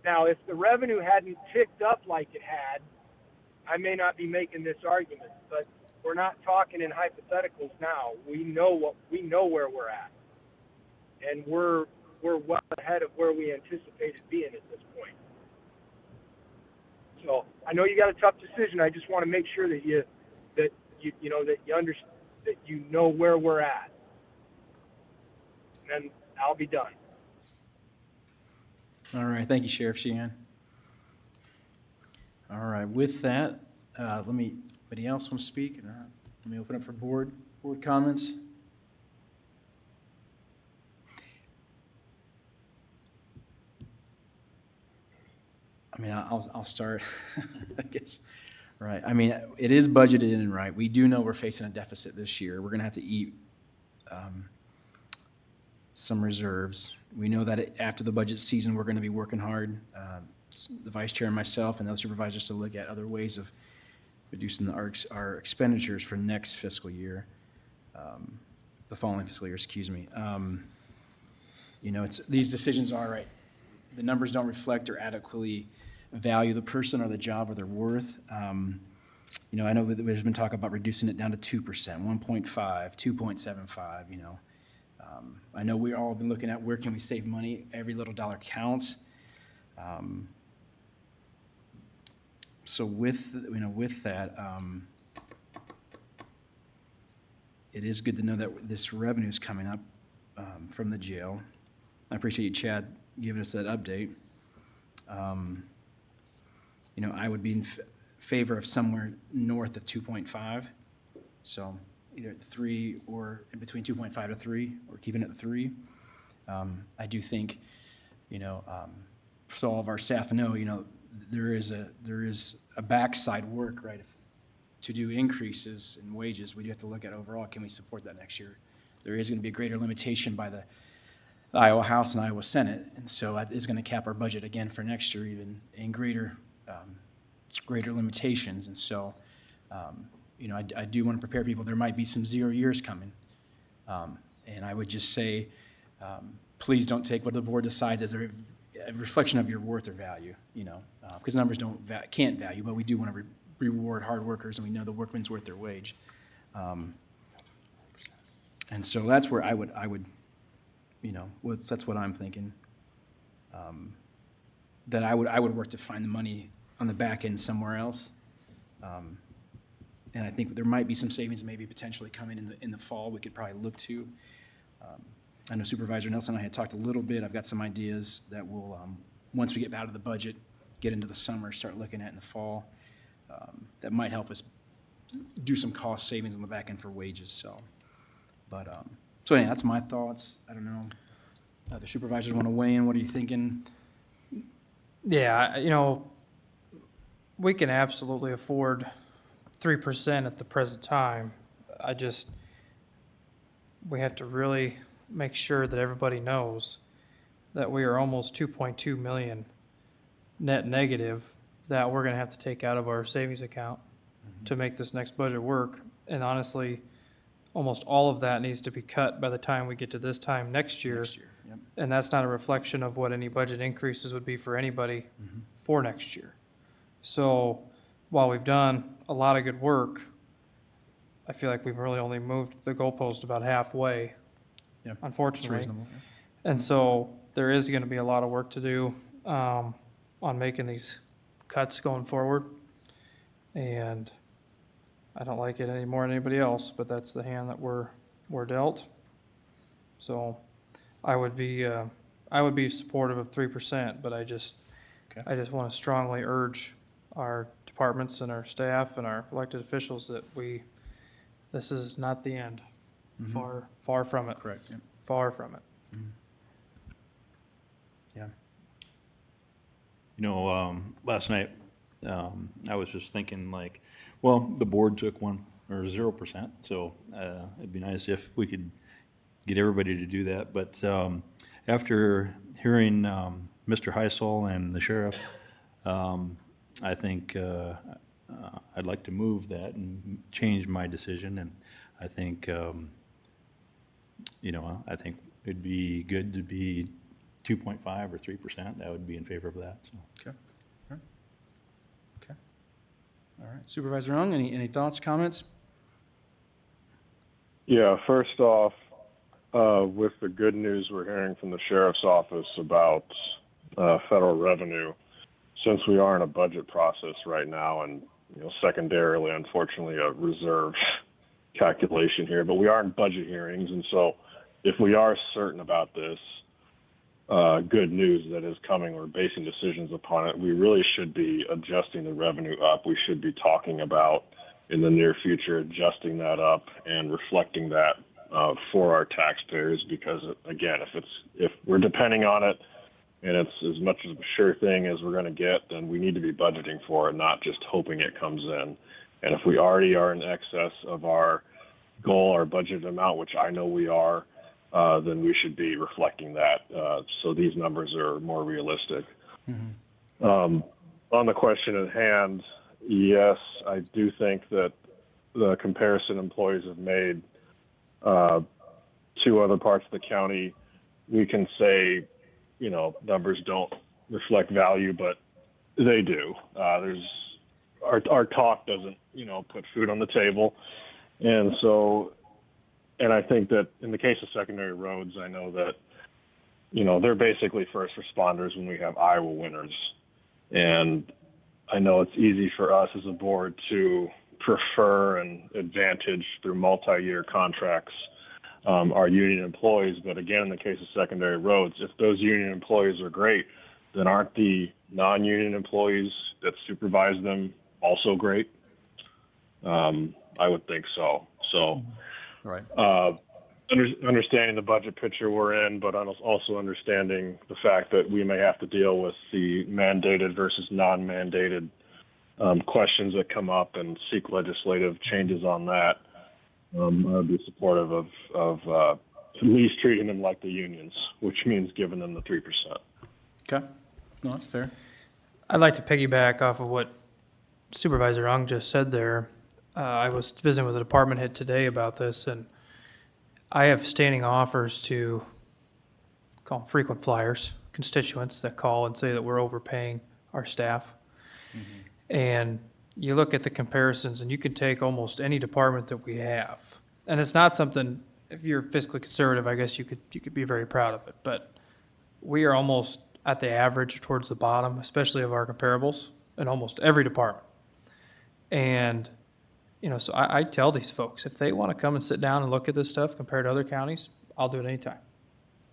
Speaker 4: Now, if the revenue hadn't ticked up like it had, I may not be making this argument, but we're not talking in hypotheticals now. We know where we're at, and we're well ahead of where we anticipated being at this point. So I know you got a tough decision. I just want to make sure that you understand, that you know where we're at, and then I'll be done.
Speaker 1: All right, thank you, Sheriff Sheehan. All right, with that, anybody else want to speak? Let me open up for board comments. I mean, I'll start, I guess. Right, I mean, it is budgeted in, right? We do know we're facing a deficit this year. We're gonna have to eat some reserves. We know that after the budget season, we're gonna be working hard, the vice chair and myself and other supervisors, to look at other ways of reducing our expenditures for next fiscal year, the following fiscal year, excuse me. These decisions are, right, the numbers don't reflect or adequately value the person or the job or their worth. I know that there's been talk about reducing it down to 2%, 1.5, 2.75, I know we've all been looking at where can we save money. Every little dollar counts. So with that, it is good to know that this revenue is coming up from the jail. I appreciate you, Chad, giving us that update. I would be in favor of somewhere north of 2.5. So either at 3 or in between 2.5 to 3, or keeping it at 3. I do think, so all of our staff know, there is a backside work, right? To do increases in wages, we do have to look at overall, can we support that next year? There is going to be a greater limitation by the Iowa House and Iowa Senate, and so that is going to cap our budget again for next year, even in greater greater limitations. And so, you know, I do want to prepare people. There might be some 0 years coming. And I would just say, please don't take what the board decides as a reflection of your worth or value, you know, because numbers can't value, but we do want to reward hard workers, and we know the workman's worth their wage. And so that's where I would, you know, that's what I'm thinking. That I would work to find the money on the back end somewhere else. And I think there might be some savings maybe potentially coming in the fall we could probably look to. I know Supervisor Nelson and I had talked a little bit. I've got some ideas that we'll, once we get out of the budget, get into the summer, start looking at in the fall. That might help us do some cost savings on the back end for wages, so. But, so anyway, that's my thoughts. I don't know. The supervisors want to weigh in. What are you thinking?
Speaker 2: Yeah, you know, we can absolutely afford 3% at the present time. We have to really make sure that everybody knows that we are almost 2.2 million net negative that we're gonna have to take out of our savings account to make this next budget work. And honestly, almost all of that needs to be cut by the time we get to this time next year.
Speaker 1: Yep.
Speaker 2: And that's not a reflection of what any budget increases would be for anybody for next year. So while we've done a lot of good work, I feel like we've really only moved the goalpost about halfway,
Speaker 1: Yeah, it's
Speaker 2: unfortunately.
Speaker 1: reasonable.
Speaker 2: And so there is gonna be a lot of work to do on making these cuts going forward. And I don't like it any more than anybody else, but that's the hand that we're dealt. So I would be supportive of 3%, but I just want to strongly urge our departments and our staff and our elected officials that this is not the end. Far from it.
Speaker 1: Correct, yeah.
Speaker 2: Far from it.
Speaker 1: Yeah.
Speaker 8: You know, last night, I was just thinking like, well, the board took 0%, so it'd be nice if we could get everybody to do that. But after hearing Mr. Heisel and the sheriff, I think I'd like to move that and change my decision. And I think, you know, I think it'd be good to be 2.5 or 3%. I would be in favor of that, so.
Speaker 1: Okay. All right. Okay. All right. Supervisor Young, any thoughts, comments?
Speaker 10: Yeah, first off, with the good news we're hearing from the sheriff's office about federal revenue, since we are in a budget process right now and, you know, secondarily, unfortunately, a reserve calculation here, but we are in budget hearings, and so if we are certain about this good news that is coming, we're basing decisions upon it, we really should be adjusting the revenue up. We should be talking about in the near future adjusting that up and reflecting that for our taxpayers, because again, if we're depending on it and it's as much of a sure thing as we're going to get, then we need to be budgeting for it, not just hoping it comes in. And if we already are in excess of our goal, our budget amount, which I know we are, then we should be reflecting that. So these numbers are more realistic. On the question at hand, yes, I do think that the comparison employees have made to other parts of the county, we can say, you know, numbers don't reflect value, but they do. Our talk doesn't, you know, put food on the table. And so, and I think that in the case of secondary roads, I know that, you know, they're basically first responders when we have Iowa winners. And I know it's easy for us as a board to prefer and advantage through multi-year contracts our union employees. But again, in the case of secondary roads, if those union employees are great, then aren't the non-union employees that supervise them also great? I would think so. So,
Speaker 1: Right.
Speaker 10: Understanding the budget picture we're in, but also understanding the fact that we may have to deal with the mandated versus non-mandated questions that come up and seek legislative changes on that. I would be supportive of at least treating them like the unions, which means giving them the 3%.
Speaker 1: Okay. No, that's fair.
Speaker 2: I'd like to piggyback off of what Supervisor Ung just said there, I was visiting with a department head today about this, and I have standing offers to call them frequent flyers, constituents that call and say that we're overpaying our staff. And you look at the comparisons, and you can take almost any department that we have. And it's not something, if you're fiscally conservative, I guess you could be very proud of it. But we are almost at the average towards the bottom, especially of our comparables in almost every department. And, you know, so I tell these folks, if they want to come and sit down and look at this stuff compared to other counties, I'll do it anytime.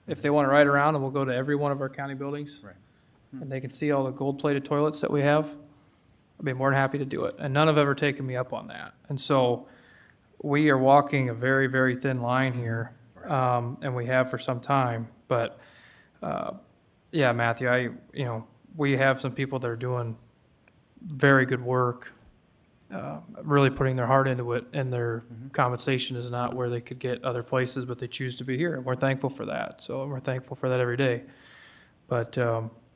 Speaker 2: If they want to ride around, and we'll go to every one of our county buildings.
Speaker 1: Right.
Speaker 2: And they can see all the gold-plated toilets that we have, I'd be more than happy to do it. And none have ever taken me up on that. And so we are walking a very, very thin line here, and we have for some time. But, yeah, Matthew, we have some people that are doing very good work, really putting their heart into it, and their compensation is not where they could get other places, but they choose to be here, and we're thankful for that. So we're thankful for that every day. But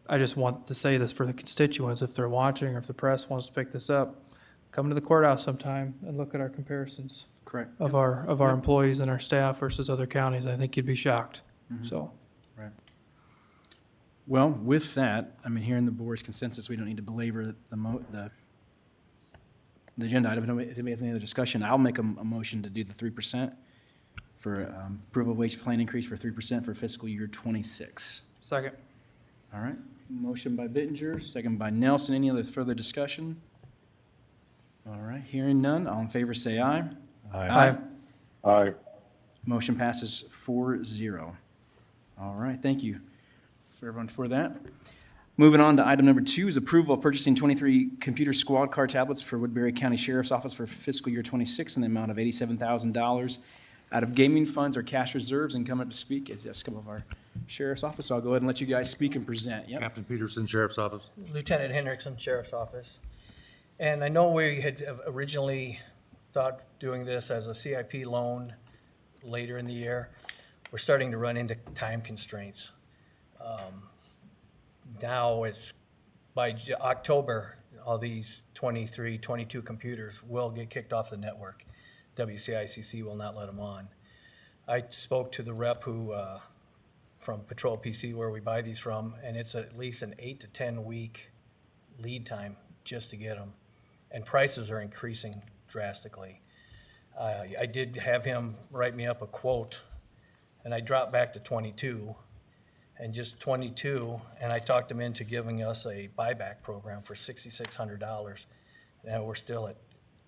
Speaker 2: I just want to say this for the constituents, if they're watching or if the press wants to pick this up, come to the courthouse sometime and look at our comparisons
Speaker 1: Correct.
Speaker 2: of our employees and our staff versus other counties. I think you'd be shocked. So.
Speaker 1: Right. Well, with that, I mean, hearing the board's consensus, we don't need to belabor the agenda item. If anybody has any other discussion, I'll make a motion to do the 3% for approval of wage plan increase for 3% for fiscal year '26.
Speaker 2: Second.
Speaker 1: All right. Motion by Bittinger, second by Nelson. Any other further discussion? All right. Hearing none. All in favor, say aye.
Speaker 2: Aye.
Speaker 10: Aye.
Speaker 1: Motion passes 4-0. All right. Thank you for everyone for that. Moving on to item number 2 is approval of purchasing 23 computer squad car tablets for Woodbury County Sheriff's Office for fiscal year '26 in the amount of $87,000 out of gaming funds or cash reserves. And coming up to speak is a couple of our Sheriff's Office. I'll go ahead and let you guys speak and present. Yep.
Speaker 14: Captain Peterson, Sheriff's Office.
Speaker 15: Lieutenant Hendrickson, Sheriff's Office. And I know we had originally thought doing this as a CIP loan later in the year. We're starting to run into time constraints. Now it's by October, all these 23, 22 computers will get kicked off the network. WCICC will not let them on. I spoke to the rep who, from Patrol PC where we buy these from, and it's at least an 8 to 10 week lead time just to get them. And prices are increasing drastically. I did have him write me up a quote, and I dropped back to 22, and just 22, and I talked him into giving us a buyback program for $6,600. Now we're still at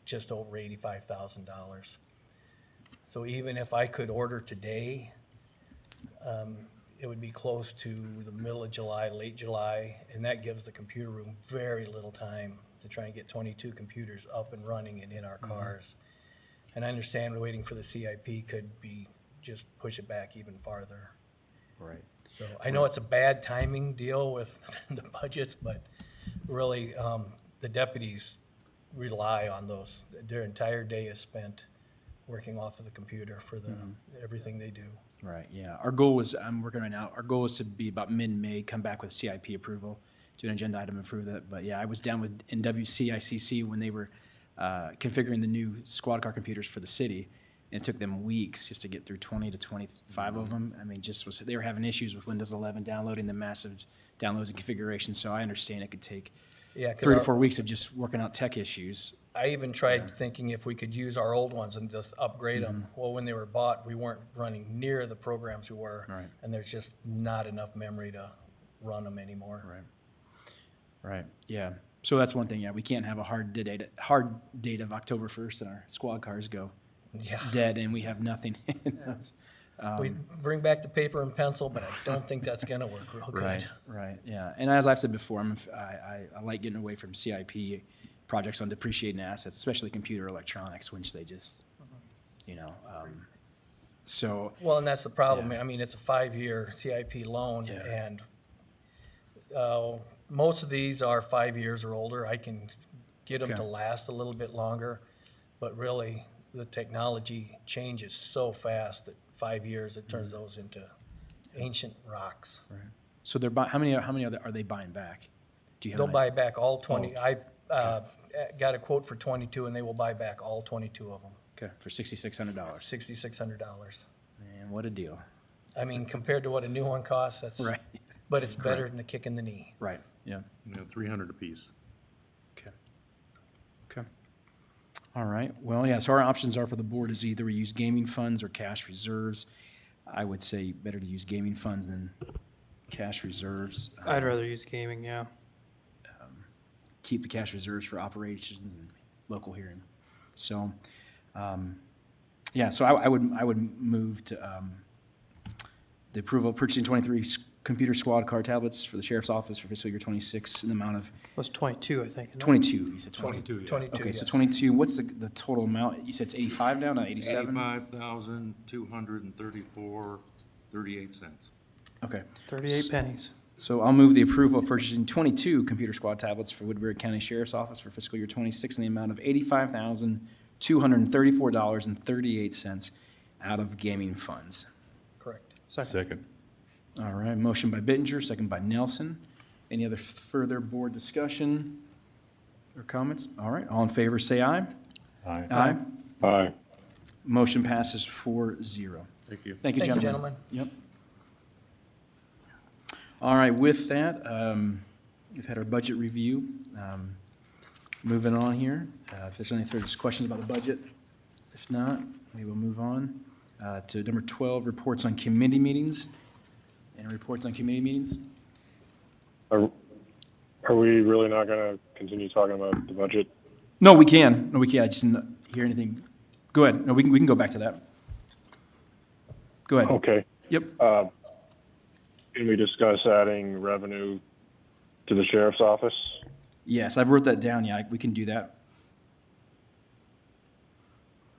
Speaker 15: just over $85,000. So even if I could order today, it would be close to the middle of July, late July, and that gives the computer room very little time to try and get 22 computers up and running and in our cars. And I understand waiting for the CIP could be just push it back even farther.
Speaker 1: Right.
Speaker 15: So I know it's a bad timing deal with the budgets, but really, the deputies rely on those. Their entire day is spent working off of the computer for everything they do.
Speaker 1: Right, yeah. Our goal was, I'm working right now, our goal is to be about mid-May, come back with CIP approval, do an agenda item, approve that. But yeah, I was down with WCICC when they were configuring the new squad car computers for the city. And it took them weeks just to get through 20 to 25 of them. I mean, they were having issues with Windows 11 downloading the massive downloads and configurations. So I understand it could take 3 to 4 weeks of just working out tech issues.
Speaker 15: I even tried thinking if we could use our old ones and just upgrade them. Well, when they were bought, we weren't running near the programs we were.
Speaker 1: Right.
Speaker 15: And there's just not enough memory to run them anymore.
Speaker 1: Right, yeah. So that's one thing, yeah. We can't have a hard date of October 1st and our squad cars go dead and we have nothing in those.
Speaker 15: We bring back the paper and pencil, but I don't think that's going to work real good.
Speaker 1: Right, yeah. And as I've said before, I like getting away from CIP projects on depreciating assets, especially computer electronics, which they just, so.
Speaker 15: Well, and that's the problem. I mean, it's a 5-year CIP loan, and most of these are 5 years or older. I can get them to last a little bit longer, but really, the technology changes so fast that 5 years, it turns those into ancient rocks.
Speaker 1: Right. So they're how many are they buying back? Do you have
Speaker 15: They'll buy back all 20. got a quote for 22, and they will buy back all 22 of them,
Speaker 1: Okay, for $6,600.
Speaker 15: $6,600.
Speaker 1: Man, what a deal.
Speaker 15: I mean, compared to what a new one costs, that's,
Speaker 1: Right,
Speaker 15: but it's better than a kick in the knee.
Speaker 1: right, yeah.
Speaker 8: 300 apiece.
Speaker 1: Okay. Okay. All right. Well, yeah, so our options are for the board is either we use gaming funds or cash reserves. I would say better to use gaming funds than cash reserves.
Speaker 2: I'd rather use gaming, yeah.
Speaker 1: Keep the cash reserves for operations and local hearing. So, yeah, so I would move to the approval of purchasing 23 computer squad car tablets for the sheriff's office for fiscal year 26 in the amount of
Speaker 2: It was 22, I think. isn't it?
Speaker 1: 22. You said 22.
Speaker 15: 22, 22,
Speaker 1: Okay, so
Speaker 15: yes.
Speaker 1: 22, what's the total amount? You said it's 85 now, not 87?
Speaker 8: 85,234.38 cents.
Speaker 1: Okay.
Speaker 2: 38 pennies.
Speaker 1: So I'll move the approval of purchasing 22 computer squad tablets for Woodbury County Sheriff's Office for fiscal year 26 in the amount of $85,234.38 out of gaming funds.
Speaker 15: Correct.
Speaker 8: Second.
Speaker 1: All right, motion by Bittinger, second by Nelson. Any other further board discussion or comments? All right, all in favor, say aye.
Speaker 8: Aye.
Speaker 1: Aye.
Speaker 10: Aye.
Speaker 1: Motion passes 4-0.
Speaker 8: Thank you.
Speaker 1: Thank you,
Speaker 15: Thank you,
Speaker 1: gentlemen.
Speaker 15: gentlemen.
Speaker 1: Yep. All right, with that, we've had our budget review. Moving on here, if there's any further questions about the budget, if not, we will move on to number 12, reports on committee meetings. Any reports on committee meetings?
Speaker 10: Are we really not going to continue talking about the budget?
Speaker 1: No, we can. No, we can. I just didn't hear anything. Go ahead. No, we can go back to that. Go ahead.
Speaker 10: Okay.
Speaker 1: Yep.
Speaker 10: Can we discuss adding revenue to the sheriff's office?
Speaker 1: Yes, I've wrote that down. Yeah, we can do that.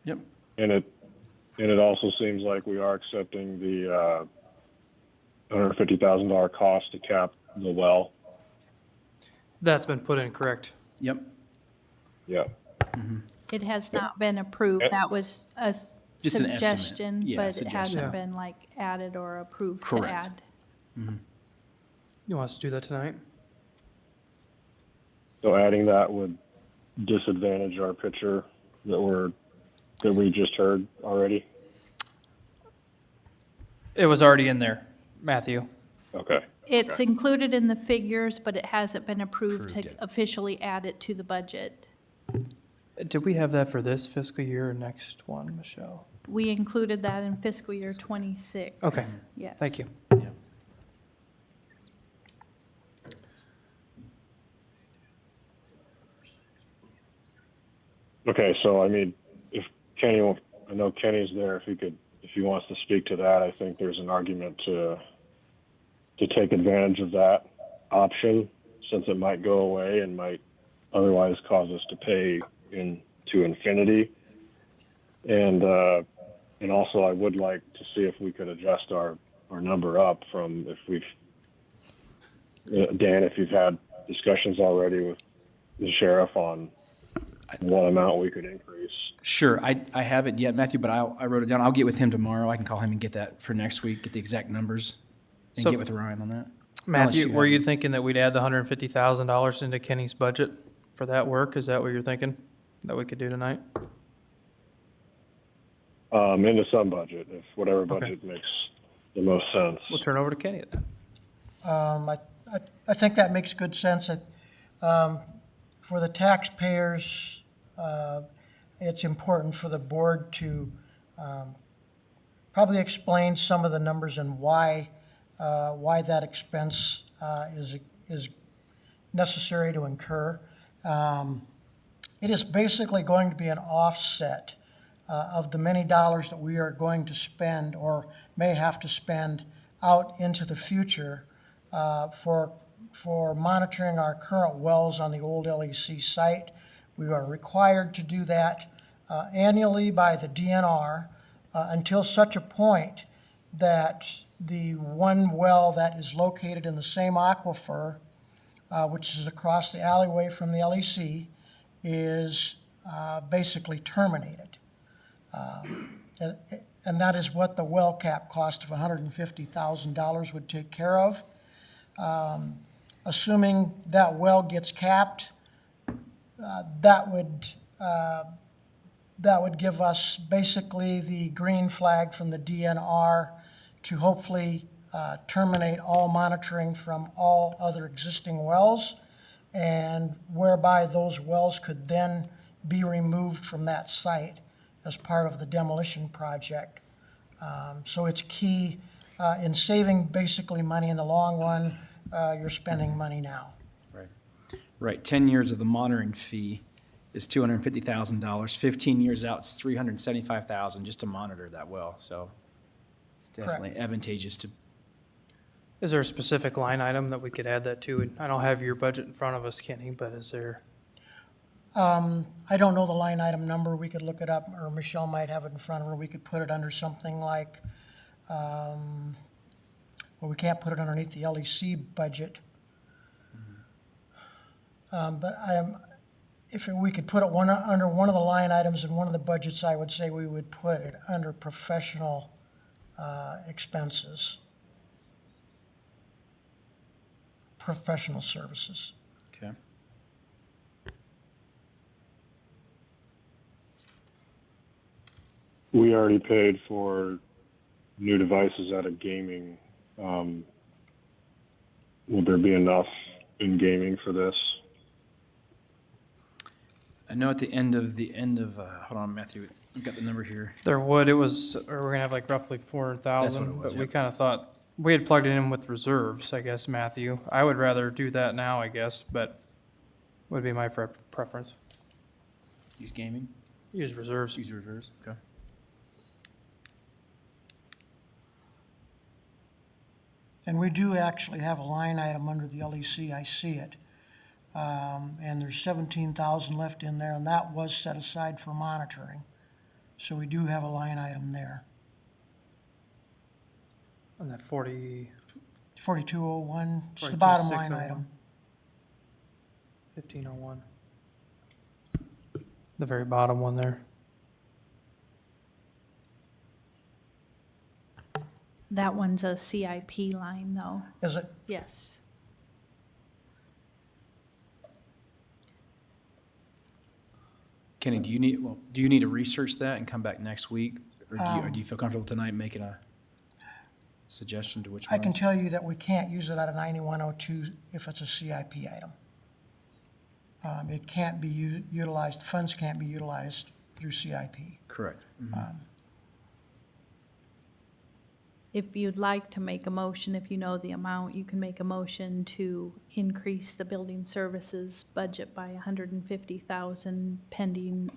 Speaker 1: Yep.
Speaker 10: And it also seems like we are accepting the $150,000 cost to cap the well.
Speaker 2: That's been put in correct.
Speaker 1: Yep.
Speaker 10: Yeah.
Speaker 9: It has not been approved. That was a
Speaker 1: Just an estimate.
Speaker 9: suggestion,
Speaker 1: Yeah,
Speaker 9: but it
Speaker 1: suggestion.
Speaker 9: hasn't
Speaker 2: Yeah.
Speaker 9: been like added or approved to
Speaker 1: Correct.
Speaker 9: add.
Speaker 2: You want us to do that tonight?
Speaker 10: So adding that would disadvantage our picture that we just heard already.
Speaker 2: It was already in there, Matthew.
Speaker 10: Okay.
Speaker 9: It's included in the figures, but it hasn't been approved
Speaker 1: Approved
Speaker 9: to
Speaker 1: yet.
Speaker 9: officially add it to the budget.
Speaker 2: Did we have that for this fiscal year or next one, Michelle?
Speaker 9: We included that in fiscal year 26.
Speaker 2: Okay,
Speaker 9: Yes.
Speaker 2: thank you.
Speaker 1: Yep.
Speaker 10: Okay, so I mean, if Kenny, I know Kenny's there, if he wants to speak to that, I think there's an argument to take advantage of that option, since it might go away and might otherwise cause us to pay into infinity. And also I would like to see if we could adjust our number up from Dan, if you've had discussions already with the sheriff on what amount we could increase.
Speaker 1: Sure. I haven't yet, Matthew, but I wrote it down. I'll get with him tomorrow. I can call him and get that for next week, get the exact numbers, and
Speaker 2: So-
Speaker 1: get with Ryan on that.
Speaker 2: Matthew,
Speaker 1: you
Speaker 2: were
Speaker 1: have
Speaker 2: you
Speaker 1: it.
Speaker 2: thinking that we'd add the $150,000 into Kenny's budget for that work? Is that what you're thinking, that we could do tonight?
Speaker 10: Into some budget, if whatever budget makes the most sense.
Speaker 2: We'll turn over to Kenny then.
Speaker 14: I think that makes good sense. For the taxpayers, it's important for the board to probably explain some of the numbers and why that expense is necessary to incur. It is basically going to be an offset of the many dollars that we are going to spend or may have to spend out into the future for monitoring our current wells on the old LEC site. We are required to do that annually by the DNR until such a point that the one well that is located in the same aquifer, which is across the alleyway from the LEC, is basically terminated. And that is what the well cap cost of $150,000 would take care of. Assuming that well gets capped, that would give us basically the green flag from the DNR to hopefully terminate all monitoring from all other existing wells, and whereby those wells could then be removed from that site as part of the demolition project. So it's key in saving basically money in the long run. You're spending money now.
Speaker 1: Right, 10 years of the monitoring fee is $250,000. 15 years out, it's $375,000 just to monitor that well. So it's definitely advantageous to.
Speaker 2: Is there a specific line item that we could add that to? And I don't have your budget in front of us, Kenny, but is there?
Speaker 14: I don't know the line item number. We could look it up, or Michelle might have it in front of her. We could put it under something like, well, we can't put it underneath the LEC budget. But if we could put it under one of the line items in one of the budgets, I would say we would put it under professional expenses. Professional services.
Speaker 1: Okay.
Speaker 10: We already paid for new devices out of gaming. Will there be enough in gaming for this?
Speaker 1: I know at the end of hold on, Matthew, I've got the number here.
Speaker 2: There would, or we're gonna have like roughly 400,000.
Speaker 1: That's what it was,
Speaker 2: But we
Speaker 1: yep.
Speaker 2: kind of thought, we had plugged it in with reserves, I guess, Matthew. I would rather do that now, I guess, but would be my preference.
Speaker 1: Use gaming,
Speaker 2: Use reserves.
Speaker 1: use reverse, okay.
Speaker 14: And we do actually have a line item under the LEC, I see it. And there's 17,000 left in there, and that was set aside for monitoring. So we do have a line item there.
Speaker 2: On that 40,
Speaker 14: 4201, it's the bottom line
Speaker 2: 42,601.
Speaker 14: item.
Speaker 2: 1501. The very bottom one there.
Speaker 9: That one's a CIP line, though.
Speaker 14: Is it?
Speaker 9: Yes.
Speaker 1: Kenny, do you need to research that and come back next week? Or do you feel comfortable tonight making a suggestion to which one?
Speaker 14: I can tell you that we can't use it out of 9102 if it's a CIP item. It can't be utilized, funds can't be utilized through CIP.
Speaker 1: Correct.
Speaker 9: If you'd like to make a motion, if you know the amount, you can make a motion to increase the building services budget by $150,000 pending,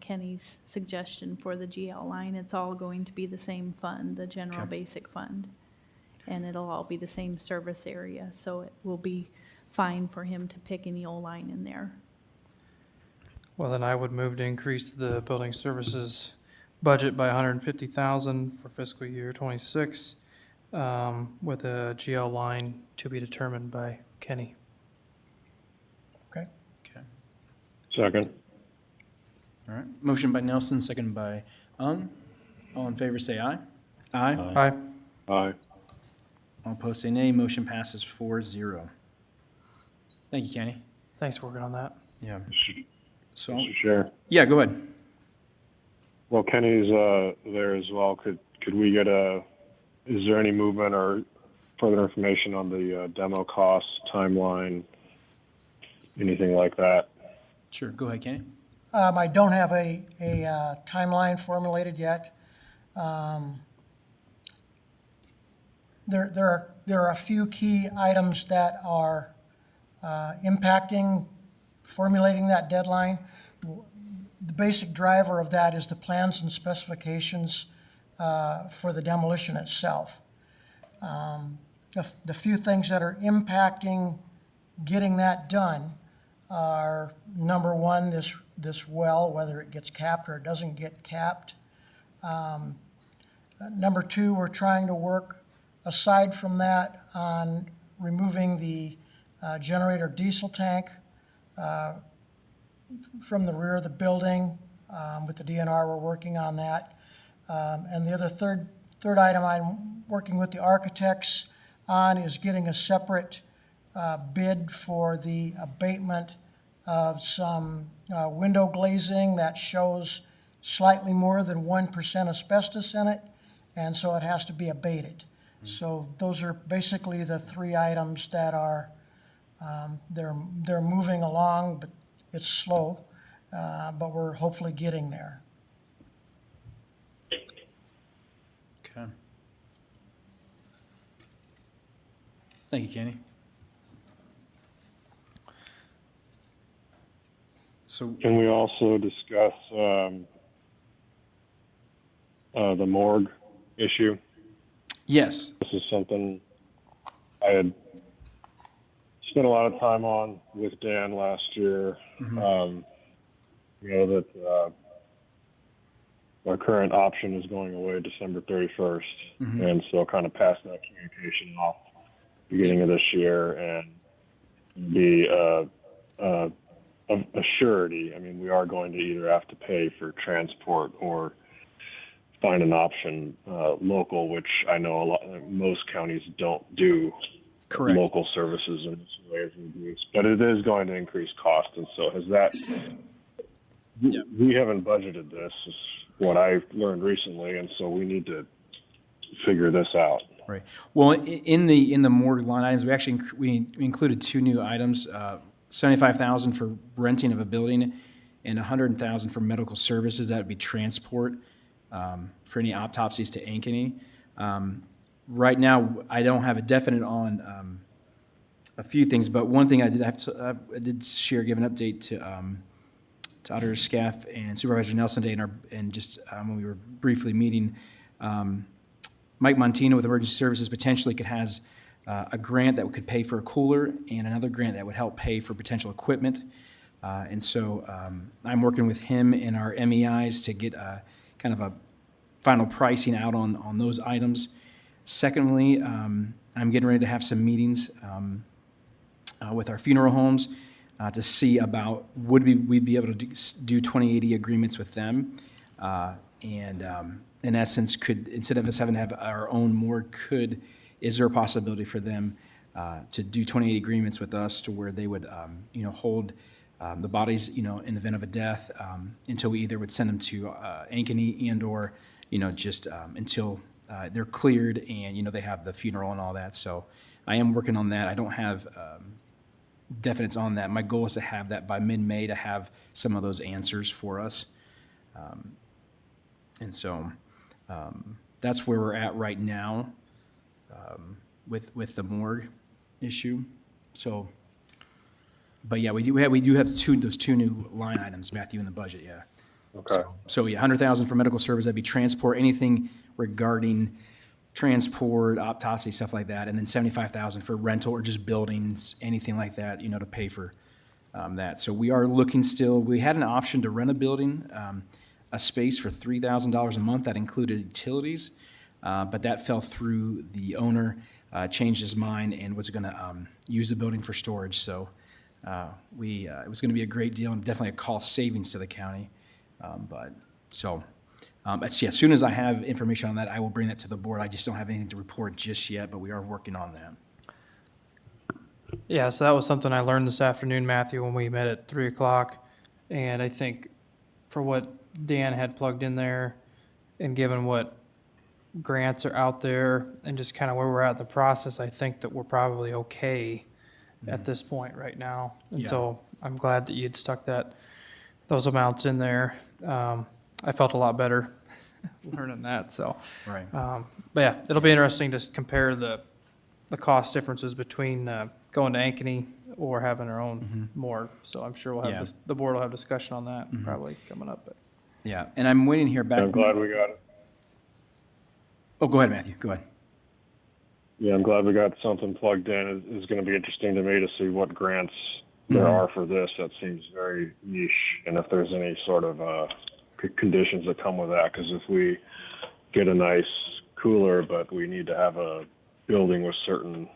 Speaker 9: Kenny's suggestion for the GL line. It's all going to be the same fund, the general
Speaker 1: Okay.
Speaker 9: basic fund. And it'll all be the same service area, so it will be fine for him to pick any old line in there.
Speaker 2: Well, then I would move to increase the building services budget by $150,000 for fiscal year '26, with a GL line to be determined by Kenny.
Speaker 14: Okay?
Speaker 1: Okay.
Speaker 10: Second.
Speaker 1: All right. Motion by Nelson, second by Ung. All in favor say aye. Aye.
Speaker 2: Aye.
Speaker 10: Aye.
Speaker 1: All opposed say nay. Motion passes 4-0. Thank you, Kenny.
Speaker 2: Thanks for working on that.
Speaker 1: Yeah. So,
Speaker 10: Mr. Chair.
Speaker 1: yeah, go ahead.
Speaker 10: Well, Kenny's there as well. Could we get is there any movement or further information on the demo costs, timeline, anything like that?
Speaker 1: Sure. Go ahead, Kenny.
Speaker 14: I don't have a timeline formulated yet. There are a few key items that are impacting formulating that deadline. The basic driver of that is the plans and specifications for the demolition itself. The few things that are impacting getting that done are, number one, this well, whether it gets capped or it doesn't get capped. Number two, we're trying to work, aside from that, on removing the generator diesel tank from the rear of the building. With the DNR, we're working on that. And the other third item I'm working with the architects on is getting a separate bid for the abatement of some window glazing that shows slightly more than 1% asbestos in it, and so it has to be abated. So those are basically the three items that are, they're moving along, but it's slow, but we're hopefully getting there.
Speaker 1: Okay. Thank you, Kenny. So,
Speaker 10: Can we also discuss the morgue issue?
Speaker 1: yes,
Speaker 10: This is something I had spent a lot of time on with Dan last year. You know that our current option is going away December 31st, and so kind of pass that communication off beginning of this year and be a surety. I mean, we are going to either have to pay for transport or find an option local, which I know most counties don't do.
Speaker 1: correct.
Speaker 10: Local services in this way as we do, but it is going to increase cost, and so has that. We haven't budgeted this, is what I've learned recently, and so we need to figure this out.
Speaker 1: Right. Well, in the morgue line items, we actually we included two new items: $75,000 for renting of a building, and $100,000 for medical services. That would be transport for any autopsies to Ankeny. Right now, I don't have a definite on a few things, but one thing I did I did share, give an update to Auditor Scaff and Supervisor Nelson today, and just when we were briefly meeting. Mike Montino with Emergency Services potentially has a grant that could pay for a cooler and another grant that would help pay for potential equipment. And so I'm working with him and our MEIs to get kind of a final pricing out on those items. Secondly, I'm getting ready to have some meetings with our funeral homes to see about we'd be able to do 2080 agreements with them. And in essence, could, instead of us having to have our own morgue, is there a possibility for them to do 2080 agreements with us to where they would, hold the bodies, in the event of a death until we either would send them to Ankeny and or, just until they're cleared and, they have the funeral and all that. So I am working on that. I don't have definites on that. My goal is to have that by mid-May to have some of those answers for us. And so that's where we're at right now with the morgue issue. So, but yeah, we do have those two new line items, Matthew, in the budget. Yeah.
Speaker 10: Okay.
Speaker 1: So yeah, $100,000 for medical service. That'd be transport, anything regarding transport, autopsy, stuff like that, and then $75,000 for rental or just buildings, anything like that, to pay for that. So we are looking still. We had an option to rent a building. A space for $3,000 a month that included utilities, but that fell through. The owner changed his mind and was going to use the building for storage. So it was going to be a great deal and definitely a cost savings to the county. As soon as I have information on that, I will bring that to the board. I just don't have anything to report just yet, but we are working on that.
Speaker 2: Yeah, so that was something I learned this afternoon, Matthew, when we met at 3 o'clock. And I think for what Dan had plugged in there and given what grants are out there and just kind of where we're at in the process, I think that we're probably okay at this point right now. And so I'm glad that you'd stuck those amounts in there. I felt a lot better learning that. So,
Speaker 1: Right.
Speaker 2: but yeah, it'll be interesting to compare the cost differences between going to Ankeny or having our own morgue. So I'm sure we'll have the board will have discussion on that probably coming up. But.
Speaker 1: Yeah, and I'm waiting to hear back.
Speaker 10: I'm glad we got it.
Speaker 1: Oh, go ahead, Matthew. Go ahead.
Speaker 10: Yeah, I'm glad we got something plugged in. It's going to be interesting to me to see what grants there are for this. That seems very niche, and if there's any sort of conditions that come with that. Because if we get a nice cooler, but we need to have a building with certain,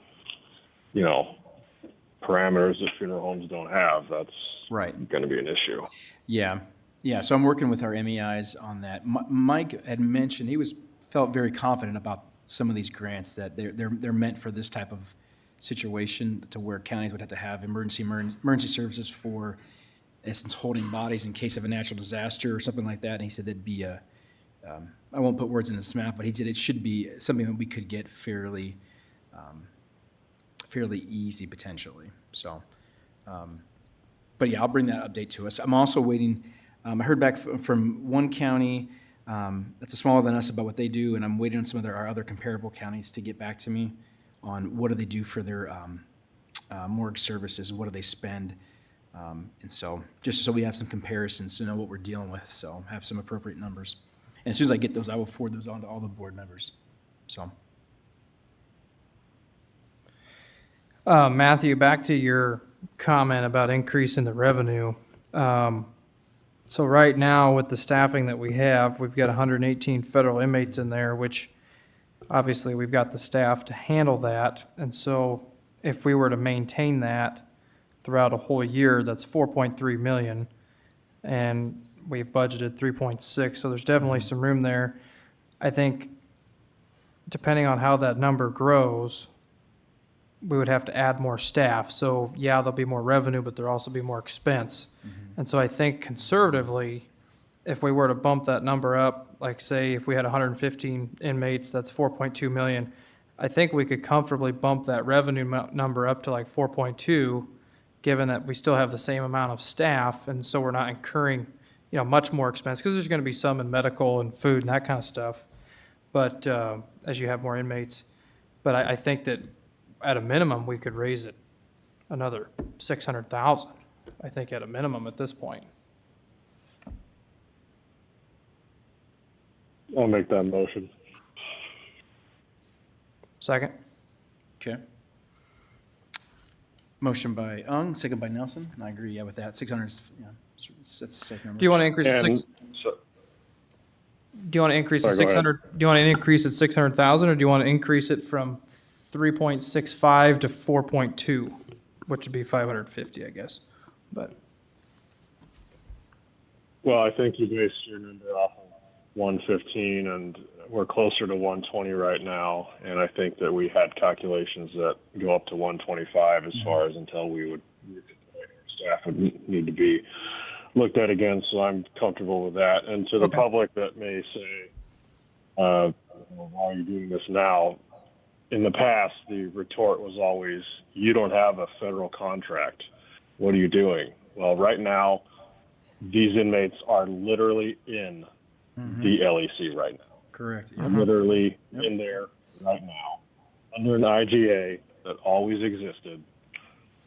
Speaker 10: parameters that funeral homes don't have, that's going to be an issue.
Speaker 1: Yeah. Yeah, so I'm working with our MEIs on that. Mike had mentioned felt very confident about some of these grants, that they're meant for this type of situation to where counties would have to have emergency services for instance, holding bodies in case of a natural disaster or something like that. And he said that'd be I won't put words in his mouth, but he said it should be something that we could get fairly easy potentially. So, but yeah, I'll bring that update to us. I'm also waiting, I heard back from one county that's smaller than us about what they do, and I'm waiting on some of our other comparable counties to get back to me on what do they do for their morgue services, what do they spend. And so, just so we have some comparisons to know what we're dealing with, so have some appropriate numbers. And as soon as I get those, I will forward those on to all the board members. So,
Speaker 2: Matthew, back to your comment about increasing the revenue. So right now, with the staffing that we have, we've got 118 federal inmates in there, which obviously we've got the staff to handle that. And so if we were to maintain that throughout a whole year, that's 4.3 million, and we've budgeted 3.6, so there's definitely some room there. I think depending on how that number grows, we would have to add more staff. So yeah, there'll be more revenue, but there'll also be more expense. And so I think conservatively, if we were to bump that number up, like say if we had 115 inmates, that's 4.2 million. I think we could comfortably bump that revenue number up to like 4.2, given that we still have the same amount of staff, and so we're not incurring, much more expense, because there's going to be some in medical and food and that kind of stuff. But as you have more inmates, but I think that at a minimum we could raise it another 600,000. I think at a minimum at this point.
Speaker 10: I'll make that motion.
Speaker 2: Second.
Speaker 1: okay. Motion by Ung, second by Nelson, and I agree, with that. 600 is, that's the safe number.
Speaker 2: Do you want to increase it
Speaker 10: And
Speaker 2: six?
Speaker 10: so,
Speaker 2: Do you want to increase it
Speaker 10: Sorry, go ahead.
Speaker 2: 600? Do you want to increase it 600,000, or do you want to increase it from 3.65 to 4.2, which would be 550, I guess. But
Speaker 10: well, I think you based your number off of 115, and we're closer to 120 right now. And I think that we had calculations that go up to 125 as far as until we would, staff would need to be looked at again. So I'm comfortable with that. And to the public that may say, why are you doing this now? In the past, the retort was always, you don't have a federal contract. What are you doing? Well, right now, these inmates are literally in the LEC right now.
Speaker 1: Correct.
Speaker 10: They're literally in there right now under an IGA that always existed.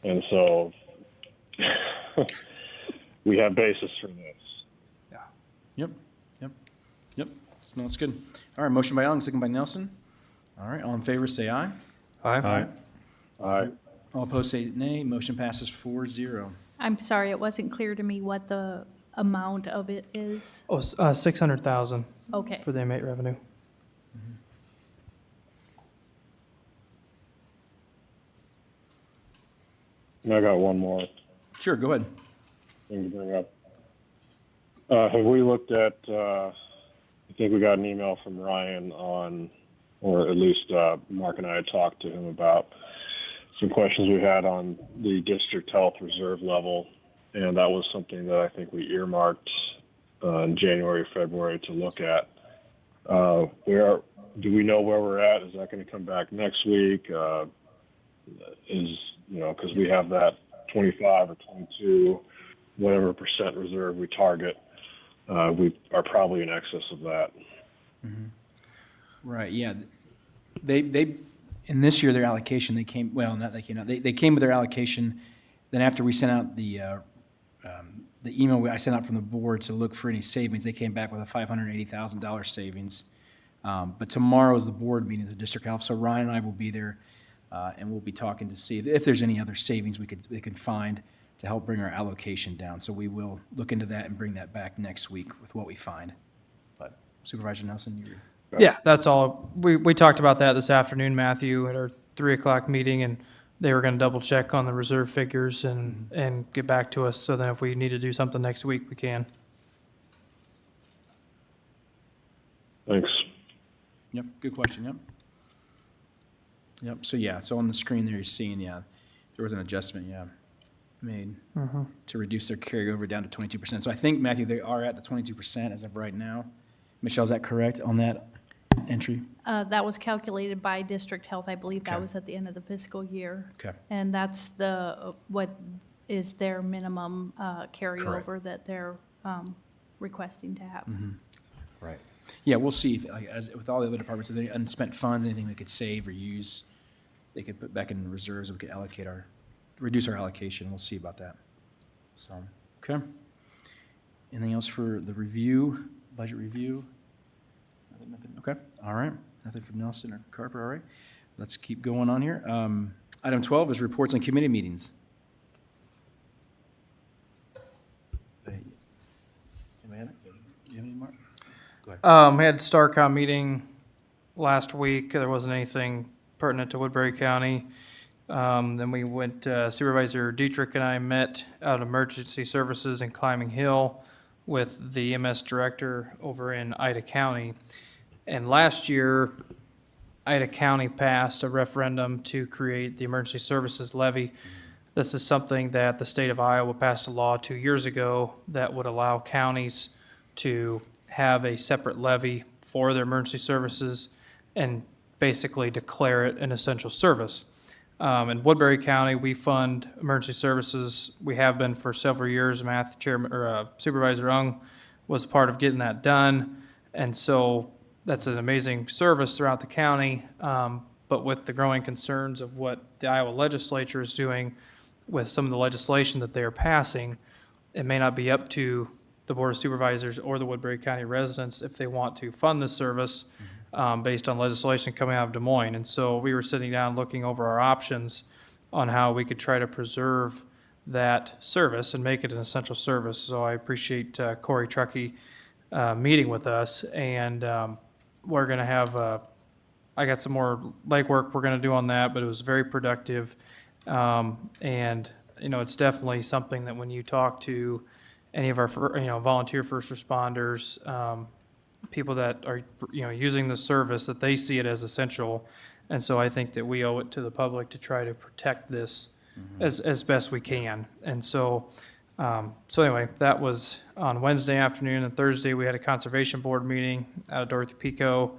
Speaker 10: And so we have basis for this.
Speaker 1: Yep. No, it's good. All right, motion by Ung, second by Nelson. All right, all in favor, say aye.
Speaker 2: Aye.
Speaker 10: Aye.
Speaker 1: All opposed, say nay. Motion passes 4-0.
Speaker 9: I'm sorry, it wasn't clear to me what the amount of it is.
Speaker 2: Oh, 600,000
Speaker 9: Okay.
Speaker 2: for the inmate revenue.
Speaker 10: And I got one more
Speaker 1: Sure, go ahead.
Speaker 10: thing to bring up. Have we looked at, I think we got an email from Ryan on, or at least Mark and I had talked to him about some questions we had on the district health reserve level. And that was something that I think we earmarked in January, February to look at. Do we know where we're at? Is that going to come back next week? Because we have that 25 or 22, whatever percent reserve we target, we are probably in excess of that.
Speaker 1: Right, yeah. They in this year, their allocation, they came with their allocation. Then after we sent out the email I sent out from the board to look for any savings, they came back with a $580,000 savings. But tomorrow is the board meeting at the district health, so Ryan and I will be there, and we'll be talking to see if there's any other savings they could find to help bring our allocation down. So we will look into that and bring that back next week with what we find. But Supervisor Nelson, you.
Speaker 2: Yeah, that's all. We talked about that this afternoon, Matthew, at our 3:00 meeting, and they were going to double check on the reserve figures and get back to us. So then if we need to do something next week, we can.
Speaker 10: Thanks.
Speaker 1: Yep, good question, yep. Yep, so yeah, so on the screen there, you're seeing, yeah, there was an adjustment, yeah, made to reduce their carryover down to 22%. So I think, Matthew, they are at the 22% as of right now. Michelle, is that correct on that entry?
Speaker 9: That was calculated by district health. I believe that
Speaker 1: Okay.
Speaker 9: was at the end of the fiscal year.
Speaker 1: Okay.
Speaker 9: And that's what is their minimum carryover that they're requesting to have.
Speaker 1: Right. Yeah, we'll see, if, like, as with all the other departments, if there are unspent funds, anything we could save or use, they could put back in reserves, we could reduce our allocation, we'll see about that. So, okay. Anything else for the review, budget review? Nothing, okay, all right. Nothing from Nelson or Carper, all right. Let's keep going on here. Item 12 is reports on committee meetings. Anybody have it? Do you have any, Mark? Go ahead.
Speaker 2: We had StarCom meeting last week. There wasn't anything pertinent to Woodbury County. Then we went, Supervisor Dietrich and I met out of Emergency Services in Climbing Hill with the EMS director over in Ida County. And last year, Ida County passed a referendum to create the Emergency Services Levy. This is something that the state of Iowa passed a law 2 years ago that would allow counties to have a separate levy for their emergency services and basically declare it an essential service. In Woodbury County, we fund emergency services. We have been for several years. Supervisor Ung was part of getting that done. And so that's an amazing service throughout the county. But with the growing concerns of what the Iowa legislature is doing with some of the legislation that they are passing, it may not be up to the Board of Supervisors or the Woodbury County residents if they want to fund the service based on legislation coming out of Des Moines. And so we were sitting down looking over our options on how we could try to preserve that service and make it an essential service. So I appreciate Corey Truckee meeting with us, and we're going to have, I got some more legwork we're going to do on that, but it was very productive. And, you know, it's definitely something that when you talk to any of our, volunteer first responders, people that are, using the service, that they see it as essential. And so I think that we owe it to the public to try to protect this as best we can. And so, anyway, that was on Wednesday afternoon, and Thursday we had a conservation board meeting out of Dorothy Pico.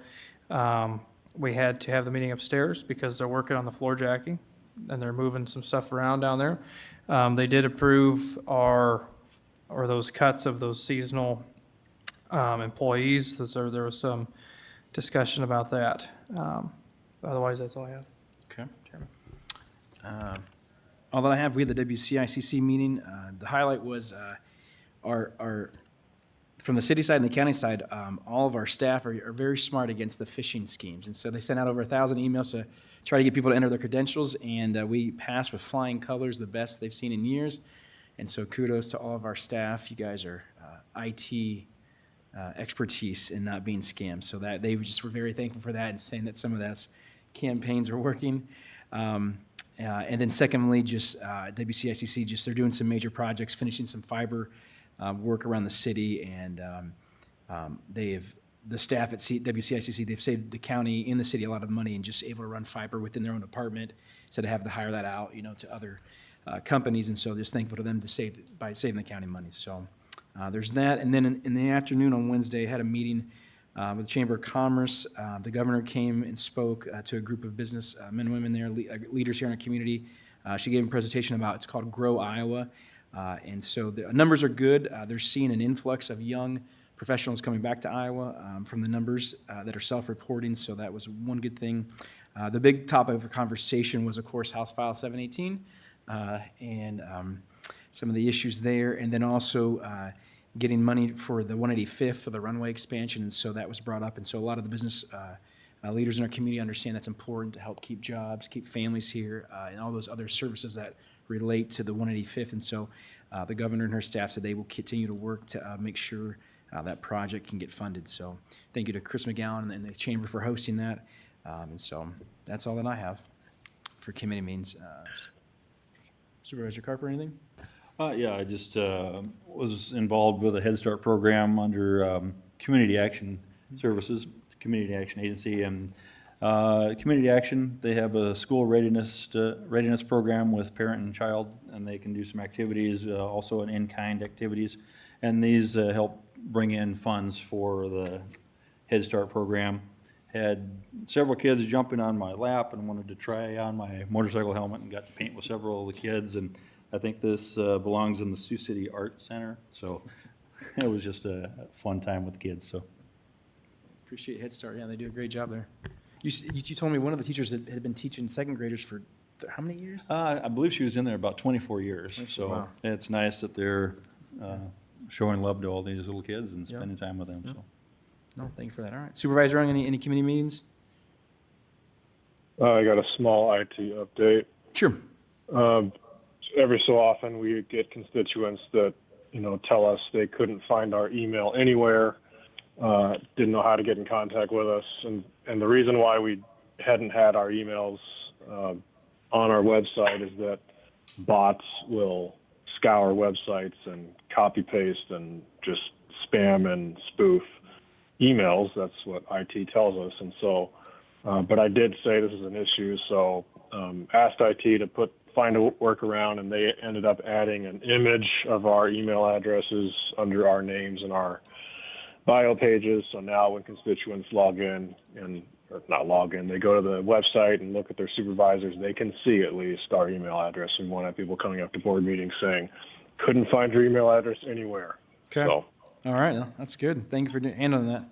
Speaker 2: We had to have the meeting upstairs because they're working on the floor jacking and they're moving some stuff around down there. They did approve those cuts of those seasonal employees. There was some discussion about that. Otherwise, that's all I have.
Speaker 1: Okay.
Speaker 2: Chairman.
Speaker 1: All that I have, we had the WCICC meeting. The highlight was our from the city side and the county side, all of our staff are very smart against the phishing schemes. And so they sent out over 1,000 emails to try to get people to enter their credentials, and we passed with flying colors, the best they've seen in years. And so kudos to all of our staff. You guys are IT expertise in not being scammed. So that they just were very thankful for that and saying that some of those campaigns are working. And then secondly, just WCICC, they're doing some major projects, finishing some fiber work around the city, and the staff at WCICC, they've saved the county and the city a lot of money and just able to run fiber within their own department instead of having to hire that out, to other companies. And so just thankful to them by saving the county money. So there's that. And then in the afternoon on Wednesday, I had a meeting with the Chamber of Commerce. The governor came and spoke to a group of business men and women there, leaders here in our community. She gave a presentation about, it's called Grow Iowa. And so the numbers are good. They're seeing an influx of young professionals coming back to Iowa from the numbers that are self-reporting. So that was one good thing. The big topic of conversation was, of course, House File 718 and some of the issues there. And then also getting money for the 185th for the runway expansion. And so that was brought up. And so a lot of the business leaders in our community understand that's important to help keep jobs, keep families here, and all those other services that relate to the 185th. And so the governor and her staff said they will continue to work to make sure that project can get funded. So thank you to Chris McGowan and the Chamber for hosting that. And so that's all that I have for committee meetings. Supervisor Carper, anything?
Speaker 8: Yeah, I just was involved with a Head Start program under Community Action Services, Community Action Agency, and Community action, they have a school readiness program with parent and child, and they can do some activities, also an in-kind activities. And these help bring in funds for the Head Start program. Had several kids jumping on my lap and wanted to try on my motorcycle helmet and got to paint with several of the kids. And I think this belongs in the Sioux City Art Center. So it was just a fun time with the kids, so.
Speaker 1: Appreciate Head Start. Yeah, they do a great job there. You told me one of the teachers that had been teaching second graders for how many years?
Speaker 8: I believe she was in there about 24 years. So
Speaker 1: Wow.
Speaker 8: it's nice that they're showing love to all these little kids and
Speaker 1: Yeah.
Speaker 8: spending time with them, so.
Speaker 1: No, thank you for that. All right. Supervisor, any committee meetings?
Speaker 10: I got a small IT update.
Speaker 1: Sure.
Speaker 10: Every so often, we get constituents that, tell us they couldn't find our email anywhere, didn't know how to get in contact with us. And the reason why we hadn't had our emails on our website is that bots will scour websites and copy paste and just spam and spoof emails. That's what IT tells us. And so, but I did say this is an issue, so asked IT to find a workaround, and they ended up adding an image of our email addresses under our names and our bio pages. So now when constituents log in, or not log in, they go to the website and look at their supervisors, they can see at least our email address. We won't have people coming up to board meetings saying, couldn't find your email address anywhere.
Speaker 1: Okay.
Speaker 10: So,
Speaker 1: All right. No, that's good. Thank you for handling that.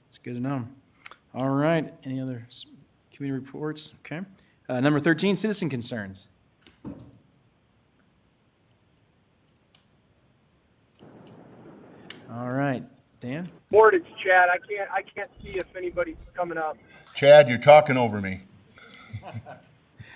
Speaker 1: It's good to know. All right. Any other committee reports? Okay. Number 13, citizen concerns. All right. Dan?
Speaker 4: Board, it's Chad. I can't see if anybody's coming up.
Speaker 12: Chad, you're talking over me.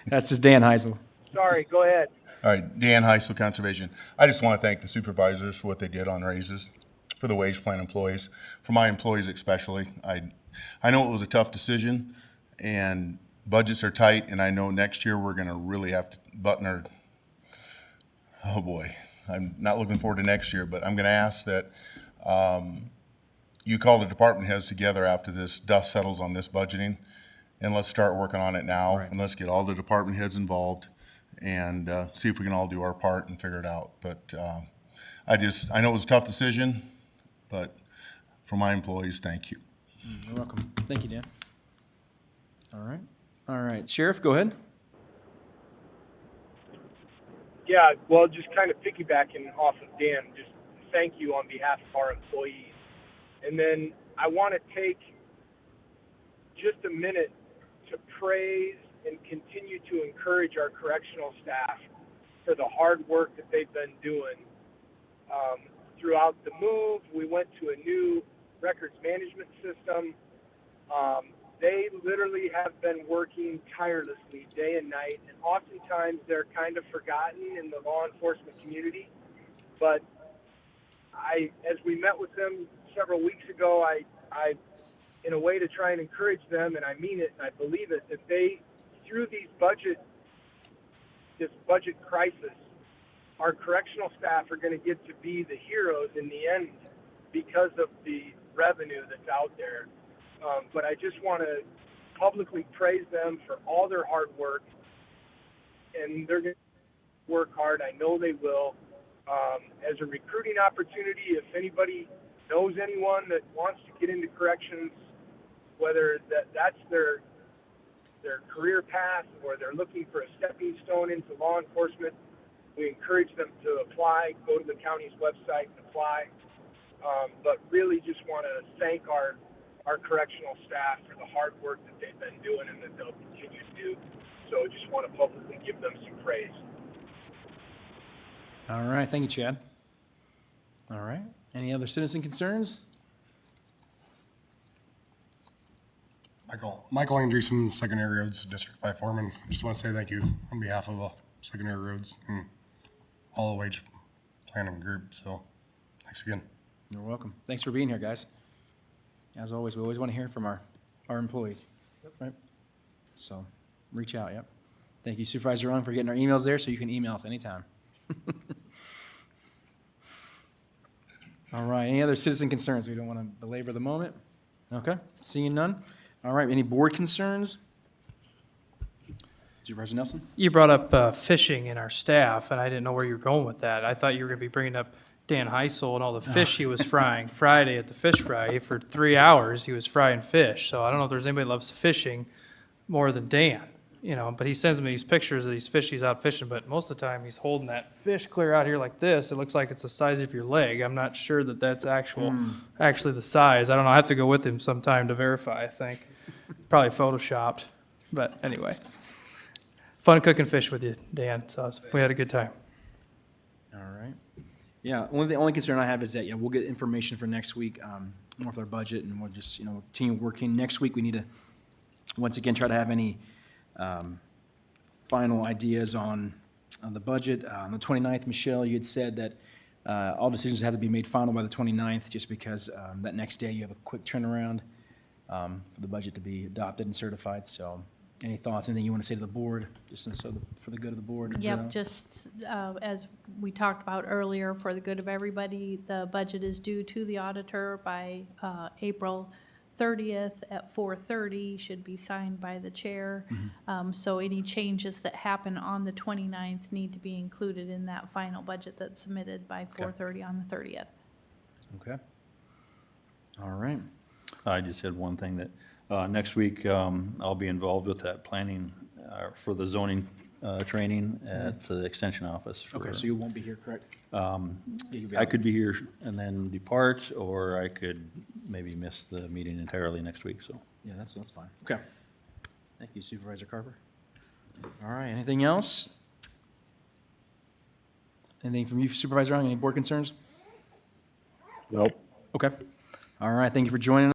Speaker 1: That's just Dan Heisel.
Speaker 4: Sorry, go ahead.
Speaker 12: All right, Dan Heisel, Conservation. I just want to thank the supervisors for what they did on raises for the wage plan employees, for my employees especially. I know it was a tough decision, and budgets are tight, and I know next year we're going to really have to button our, oh boy, I'm not looking forward to next year, but I'm going to ask that you call the department heads together after this dust settles on this budgeting, and let's start working on it now, and let's get all the department heads involved and see if we can all do our part and figure it out. But I know it was a tough decision, but for my employees, thank you.
Speaker 1: You're welcome. Thank you, Dan. All right. All right. Sheriff, go ahead.
Speaker 4: Yeah, well, just kind of piggybacking off of Dan, just thank you on behalf of our employees. And then I want to take just a minute to praise and continue to encourage our correctional staff for the hard work that they've been doing. Throughout the move, we went to a new records management system. They literally have been working tirelessly day and night, and oftentimes they're kind of forgotten in the law enforcement community. But as we met with them several weeks ago, I in a way to try and encourage them, and I mean it and I believe it, that they, through this budget crisis, our correctional staff are going to get to be the heroes in the end because of the revenue that's out there. But I just want to publicly praise them for all their hard work, and they're going to work hard. I know they will. As a recruiting opportunity, if anybody knows anyone that wants to get into corrections, whether that's their career path or they're looking for a stepping stone into law enforcement, we encourage them to apply, go to the county's website and apply. But really just want to thank our correctional staff for the hard work that they've been doing and that they'll continue to do. So just want to publicly give them some praise.
Speaker 1: All right. Thank you, Chad. All right. Any other citizen concerns?
Speaker 11: Michael Andreessen, Secondary Roads, District 5 Foreman. Just want to say thank you on behalf of Secondary Roads and all the wage planning group. So thanks again.
Speaker 1: You're welcome. Thanks for being here, guys. As always, we always want to hear from our employees. Right? So reach out, yep. Thank you, Supervisor Young, for getting our emails there, so you can email us anytime. All right, any other citizen concerns? We don't want to belabor the moment. Okay, seeing none. All right, any board concerns? Supervisor Nelson?
Speaker 2: You brought up fishing in our staff, and I didn't know where you were going with that. I thought you were going to be bringing up Dan Heisel and all the fish he was frying Friday at the fish fry. For 3 hours, he was frying fish. So I don't know if there's anybody that loves fishing more than Dan, you know, but he sends me these pictures of these fish he's out fishing, but most of the time he's holding that fish clear out here like this. It looks like it's the size of your leg. I'm not sure that that's actually the size. I don't know. I have to go with him sometime to verify, I think. Probably photoshopped, but anyway. Fun cooking fish with you, Dan, so we had a good time.
Speaker 1: All right. Yeah, the only concern I have is that, yeah, we'll get information for next week, more with our budget, and we'll just, team working. Next week, we need to, once again, try to have any final ideas on the budget. On the 29th, Michelle, you had said that all decisions had to be made final by the 29th, just because that next day you have a quick turnaround for the budget to be adopted and certified. So any thoughts, anything you want to say to the board, just for the good of the board?
Speaker 9: Yep, just as we talked about earlier, for the good of everybody, the budget is due to the auditor by April 30th at 4:30, should be signed by the chair. So any changes that happen on the 29th need to be included in that final budget that's submitted by 4:30 on the 30th.
Speaker 1: Okay. All right.
Speaker 8: I just had one thing that, next week, I'll be involved with that planning for the zoning training at the extension office.
Speaker 1: Okay, so you won't be here, correct?
Speaker 8: I could be here and then depart, or I could maybe miss the meeting entirely next week, so.
Speaker 1: Yeah, that's fine. Okay. Thank you, Supervisor Carver. All right, anything else? Anything from you, Supervisor Young? Any board concerns?
Speaker 10: Nope.
Speaker 1: Okay. All right, thank you for joining us.